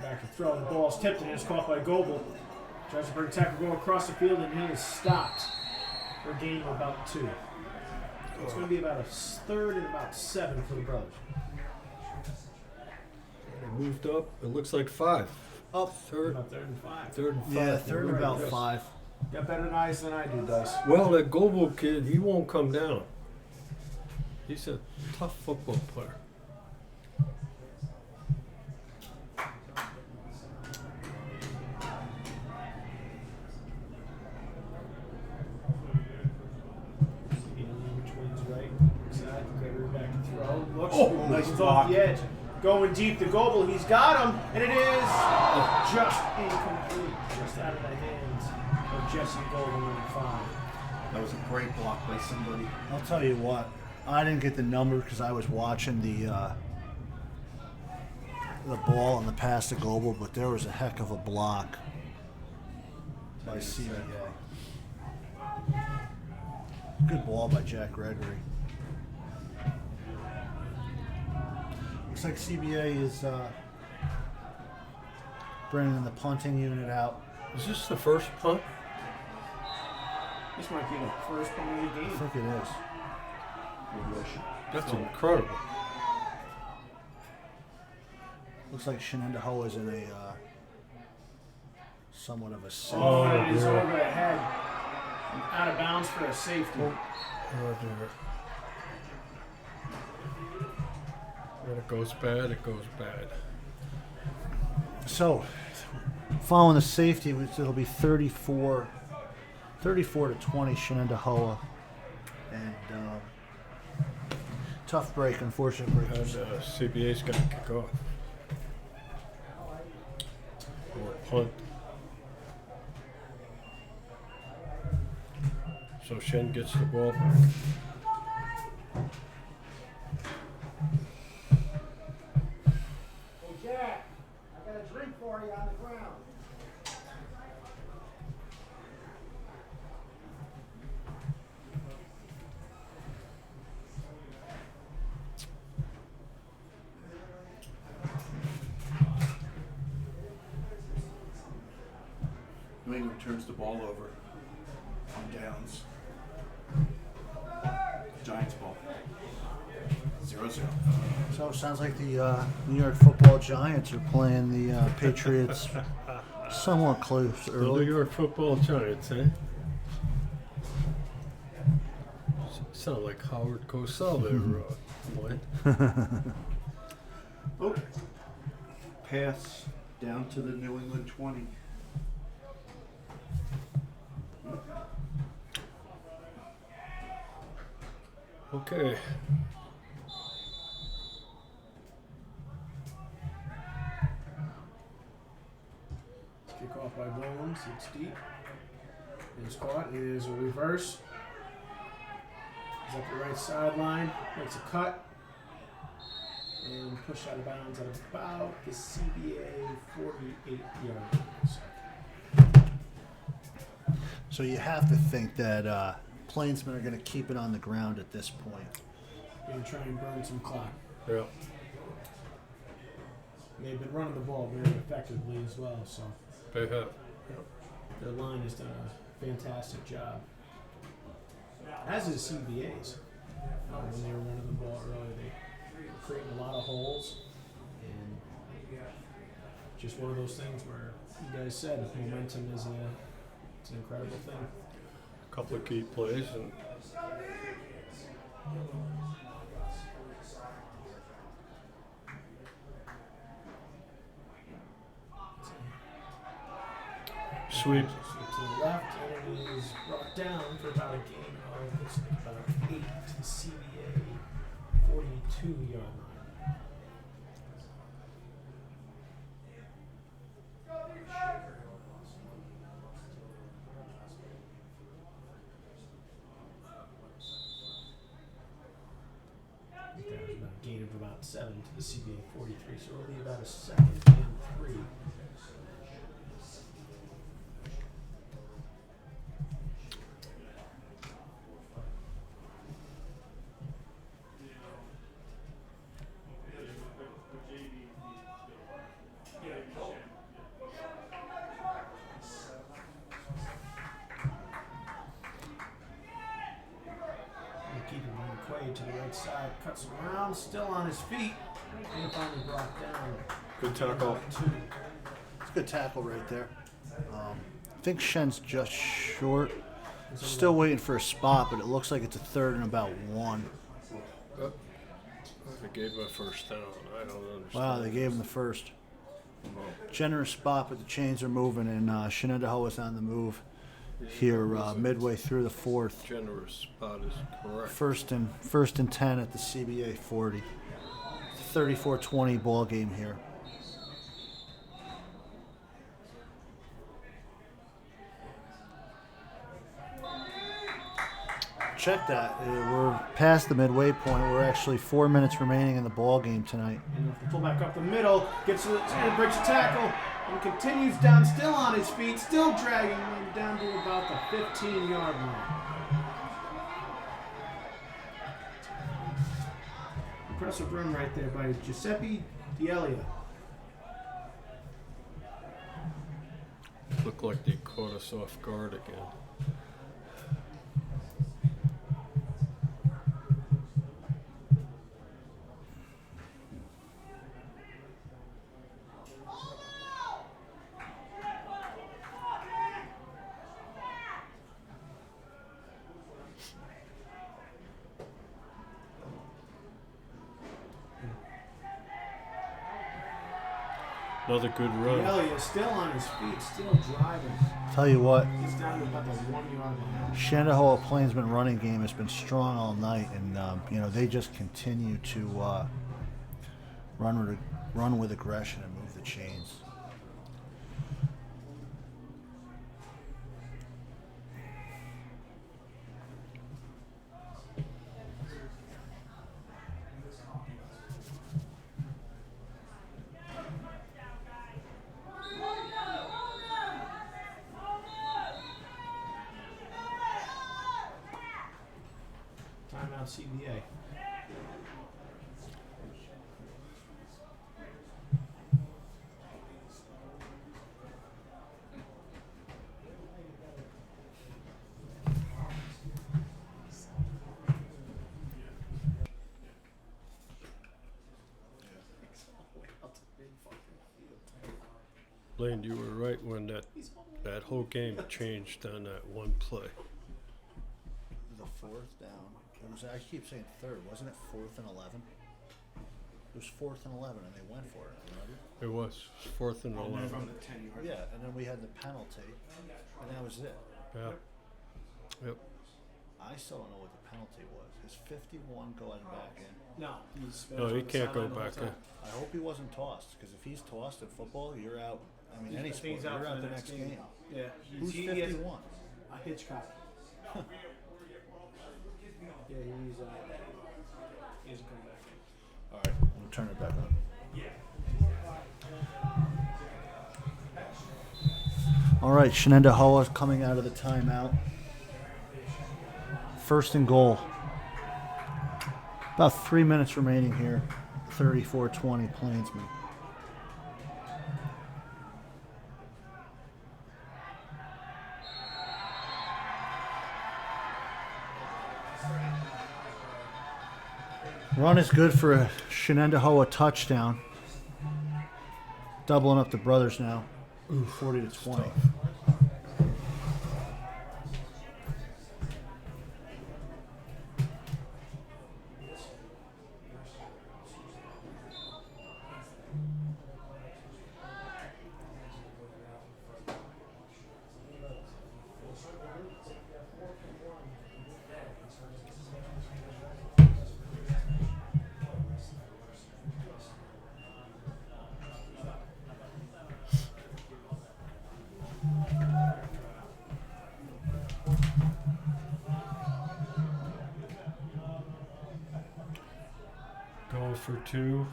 Back to throw. The ball's tipped and it's caught by Goebel. Tries to bring tackle going across the field and he is stopped for a gain of about 2. So it's going to be about a third and about 7 for the brothers. They moved up. It looks like 5. Up. Third. About third and 5. Third and 5. Yeah, third and about Right. 5. Got better eyes than I do, Dice. Well, that Goebel kid, he won't come down. He's a tough football player. Which one's right? Side. Gregory back to throw. Looks nice off block. the edge. Going deep to Goebel. He's got him. And it is just incomplete. Just out of the hands of Jesse Goebel, number 5. That was a great block by somebody. I'll tell you what. I didn't get the number because I was watching the ball and the pass to Goebel, but there was a heck of a block by CBA. Good ball by Jack Gregory. Looks like CBA is bringing the punting unit out. Is this the first punt? This might be the first punt of the I game. think it is. That's incredible. Looks like Shenandoah is in a somewhat of a safe. Oh, it is over the head. Out of bounds for a safety. Oh, dear. When it goes bad, it goes bad. So, following the safety, it'll be 34 to 20 Shenandoah. And tough break, unfortunate break. And CBA's got to kick off. Or punt. So Shen gets the ball back. Hey, Jack, I got a drink for you on the ground. New England turns the ball over on downs. Giants ball. 0-0. So it sounds like the New York Football Giants are playing the Patriots somewhat close The New early. York Football Giants, eh? Sound like Howard Cosell there, Lloyd. Oh. Pass down to the New England 20. Okay. Kick off by Bones. It's deep. It's caught. It is a reverse. He's up the right sideline. Makes a cut. And pushed out of bounds at about the CBA 48-yard line. So you have to think that Plainsmen are going to keep it on the ground at this point. Going to try and burn some clock. Yeah. They've been running the ball very effectively as well, so They have. their line has done a fantastic job. As is CBA's. When they were running the ball earlier, they were creating a lot of holes, and just one of those things where you guys said momentum is it's an incredible thing. A couple of key plays and sweep. To the left, and it is brought down for about a gain of looks like about 8 to the CBA 42-yard line. That was about a gain of about 7 to the CBA 43, so it'll be about a 2nd and 3. Elliott to the right side, cuts around, still on his feet, and finally brought down. Good tackle. 2. It's a good tackle right there. I think Shen's just short. Still waiting for a spot, but it looks like it's a third and about 1. They gave him a first down. I don't understand. Wow, they gave him the first. Generous spot, but the chains are moving, and Shenandoah is on the move here midway through the fourth. Generous spot is correct. First and 10 at the CBA 40. 34-20 ball game here. Check that. We're past the midway point. We're actually 4 minutes remaining in the ball game tonight. And the fullback up the middle, gets to and breaks a tackle, and continues down, still on his feet, still dragging him down to about the 15-yard line. Impressive run right there by Giuseppe D'Elia. Looked like they caught us off guard again. Another good run. D'Elia is still on his feet, still driving. Tell you what, He's down to about the 1-yard line. Shenandoah Plainsman running game has been strong all night, and they just continue to run with aggression and move the chains. Timeout CBA. Blaine, you were right when that whole game changed on that one play. The fourth down. I keep saying third. Wasn't it 4th and 11? It was 4th and 11, and they went for it. Remember? It was 4th and 11. From the 10-yard. Yeah, and then we had the penalty, and that was it. Yeah. Yep. I still don't know what the penalty was. Is 51 going back in? No, he's No, he can't go back in. I hope he wasn't tossed, because if he's tossed in football, you're out. I mean, any I think sport, he's you're out out for the next game. Yeah, Who's he has 51? a Hitchcock. Yeah, he hasn't come back. All right, we'll turn it back on. All right, Shenandoah coming out of the timeout. First and goal. About 3 minutes remaining here. 34-20 Plainsman. Run is good for a Shenandoah touchdown. Doubling up the brothers now. 40-20. Going for 2.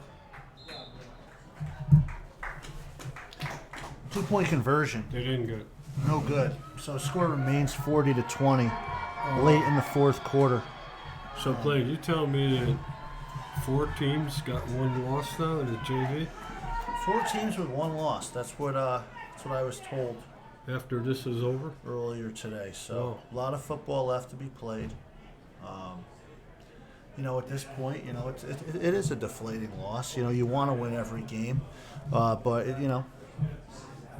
2-point conversion. They didn't get. No good. So score remains 40-20 late in the fourth quarter. So, Blaine, you tell me that 4 teams got 1 loss now in the JV 4 teams with 1 loss. That's what I was told after this is over? earlier today. So a lot of football left to be played. at this point, it is a deflating loss. You want to win every game, but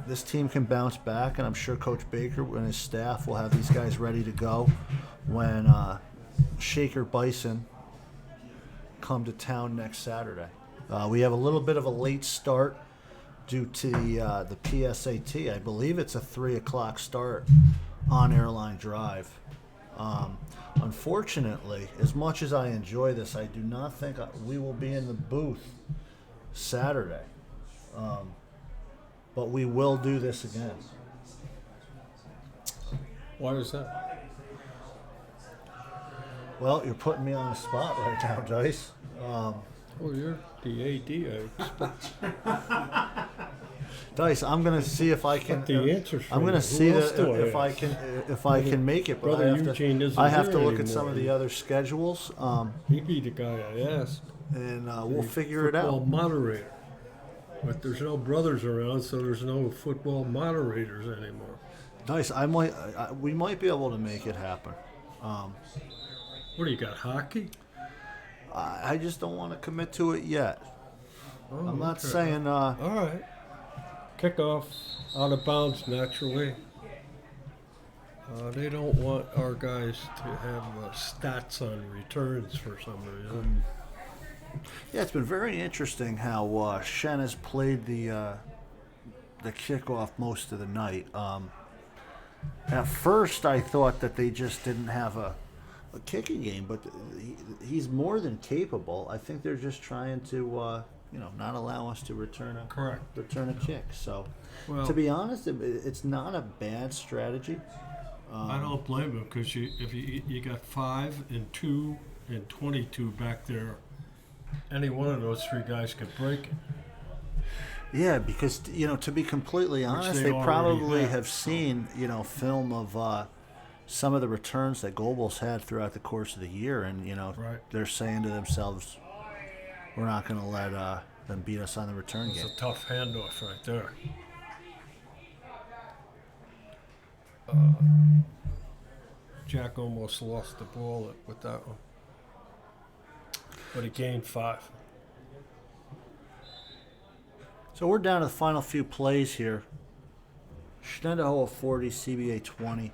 this team can bounce back, and I'm sure Coach Baker and his staff will have these guys ready to go when Shaker Bison come to town next Saturday. We have a little bit of a late start due to the PSAT. I believe it's a 3 o'clock start on Airline Drive. Unfortunately, as much as I enjoy this, I do not think we will be in the booth Saturday. But we will do this again. Why is that? Well, you're putting me on the spot right now, Dice. Oh, you're the AD, I expect. Dice, I'm gonna see if I can. The answer's I'm gonna Who see else do I if I ask? can make it. But Brother I have Eugene to. isn't I have to here look at some of anymore. the other schedules, He'd be the guy I asked. and we'll The figure it football out. moderator. But there's no brothers around, so there's no football moderators anymore. Dice, we might be able to make it happen. What do you got, hockey? I just don't want to commit to it yet. Oh, I'm not okay. saying. All right. Kickoff, out of bounds naturally. They don't want our guys to have stats on returns for some reason. Yeah, it's been very interesting how Shen has played the kickoff most of the night. At first, I thought that they just didn't have a kicking game, but he's more than capable. I think they're just trying to, not allow us to return a kick. So, Well, to be honest, it's not a bad strategy. I don't blame him because if you got 5 and 2 and 22 back there, any one of those 3 guys could break it. Yeah, because to be completely honest, they they probably already have. have seen film of some of the returns that Goebbels had throughout the course of the year, and Right. they're saying to themselves, "We're not going to let them beat us on the return It's game." a tough handoff right there. Jack almost lost the ball with that one. But he gained 5. So we're down to the final few plays here. Shenandoah 40, CBA 20.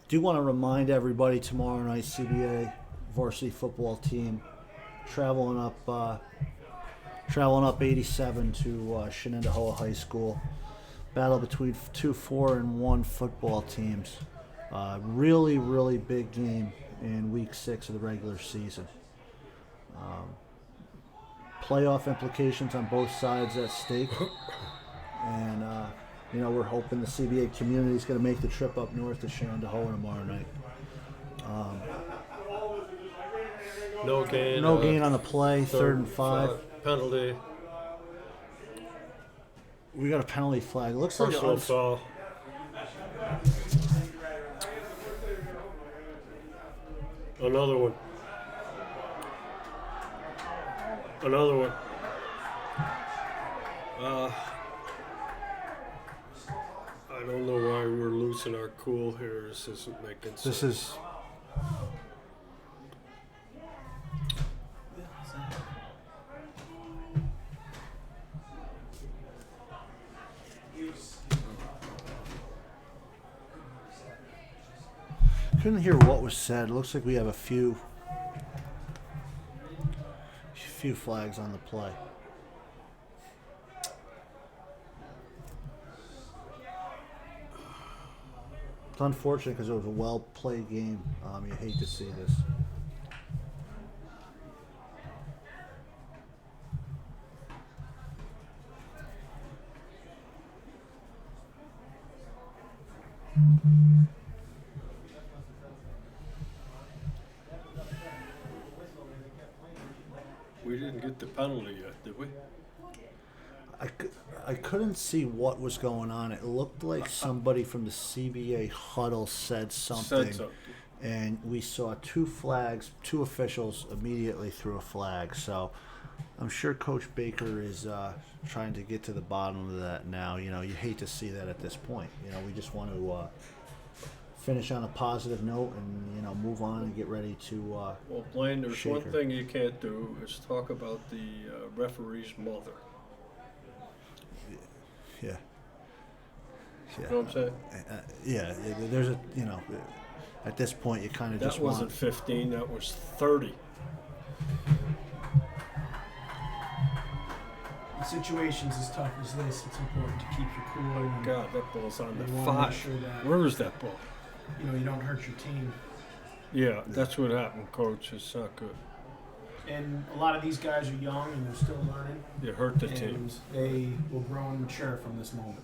Do want to remind everybody tomorrow night, CBA varsity football team traveling up 87 to Shenandoah High School. Battle between 2 4-1 football teams. Really, really big game in week 6 of the regular season. Playoff implications on both sides at stake. And, we're hoping the CBA community is going to make the trip up north to Shenandoah tomorrow night. No gain. No gain on the play, 3rd and 5. Penalty. We got a penalty flag. It looks like Personal foul. Another one. Another one. I don't know why we're losing our cool here. This isn't making sense. This is. Couldn't hear what was said. It looks like we have a few flags on the play. It's unfortunate because it was a well-played game. You hate to see this. We didn't get the penalty yet, did we? I couldn't see what was going on. It looked like somebody from the CBA huddle said something. And we saw 2 flags, 2 officials immediately threw a flag. So I'm sure Coach Baker is trying to get to the bottom of that now. You hate to see that at this point. We just want to finish on a positive note and move on and get ready to. Well, Blaine, there's one Shaker. thing you can't do is talk about the referee's mother. Yeah. You know what I'm saying? Yeah. There's a at this point you kind of That just wasn't want. 15, that was 30. In situations as tough as this, it's important to keep your cool. And, God, that ball's on the You wanna make 5. sure that- Where is that ball? you don't hurt your team. Yeah, that's what happened, Coach. It's not good. And a lot of these guys are young and they're still learning. You hurt the and team. they will grow and mature from this moment.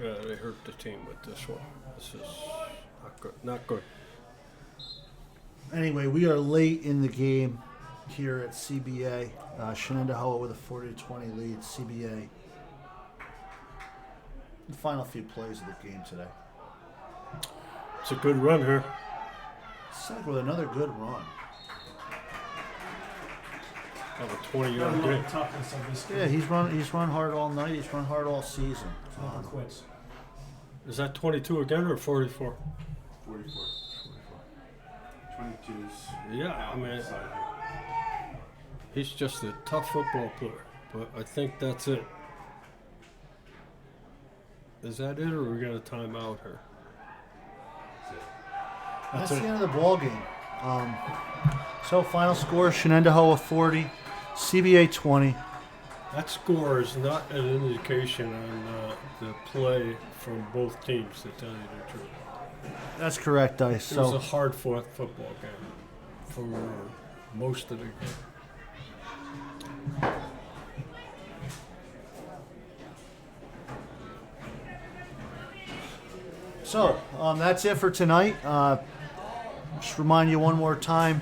Yeah, they hurt the team with this one. This is not good. Not good. Anyway, we are late in the game here at CBA. Shenandoah with a 40-20 lead. CBA. The final few plays of the game today. It's a good run here. Seneca with another good run. Have a I 20-yard love game. the toughness of this game. Yeah, he's run hard all night. He's run hard all season. Never quits. Is that 22 again or 44? 44. 22's. Yeah, I mean, he's just a tough football player. But I think that's it. Is that it, or we got a timeout here? That's the end of the ball game. So final score: Shenandoah 40, CBA 20. That score is not an indication on the play from both teams, to tell you the truth. That's correct, Dice. It was a So hard-fought football game for most of the game. that's it for tonight. Just remind you one more time: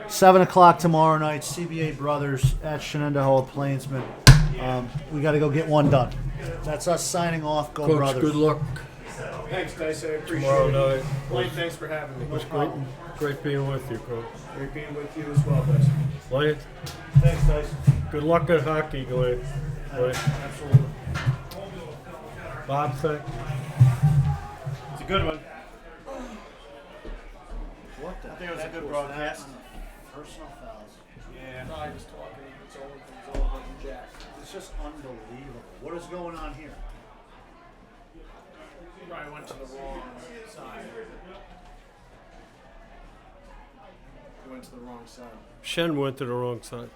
7 o'clock tomorrow night. CBA Brothers at Shenandoah Plainsman. We got to go get one done. That's us signing off. Go Coach, Brothers. good luck Thanks, Dice. I appreciate tomorrow it. night. Blaine, thanks for having me. It was great being with you, Coach. Great being with you as well, Dice. Blaine, Thanks, Dice. good luck at hockey, Blaine. Absolutely. Bob, thank you. It's a good one. What the I think it was a heck good was broadcast. that on the personal fouls. Yeah. I was talking. It's over from Jack. It's just unbelievable. What is going on here? You probably went to the wrong side. You went to the wrong side. Shen went to the wrong side.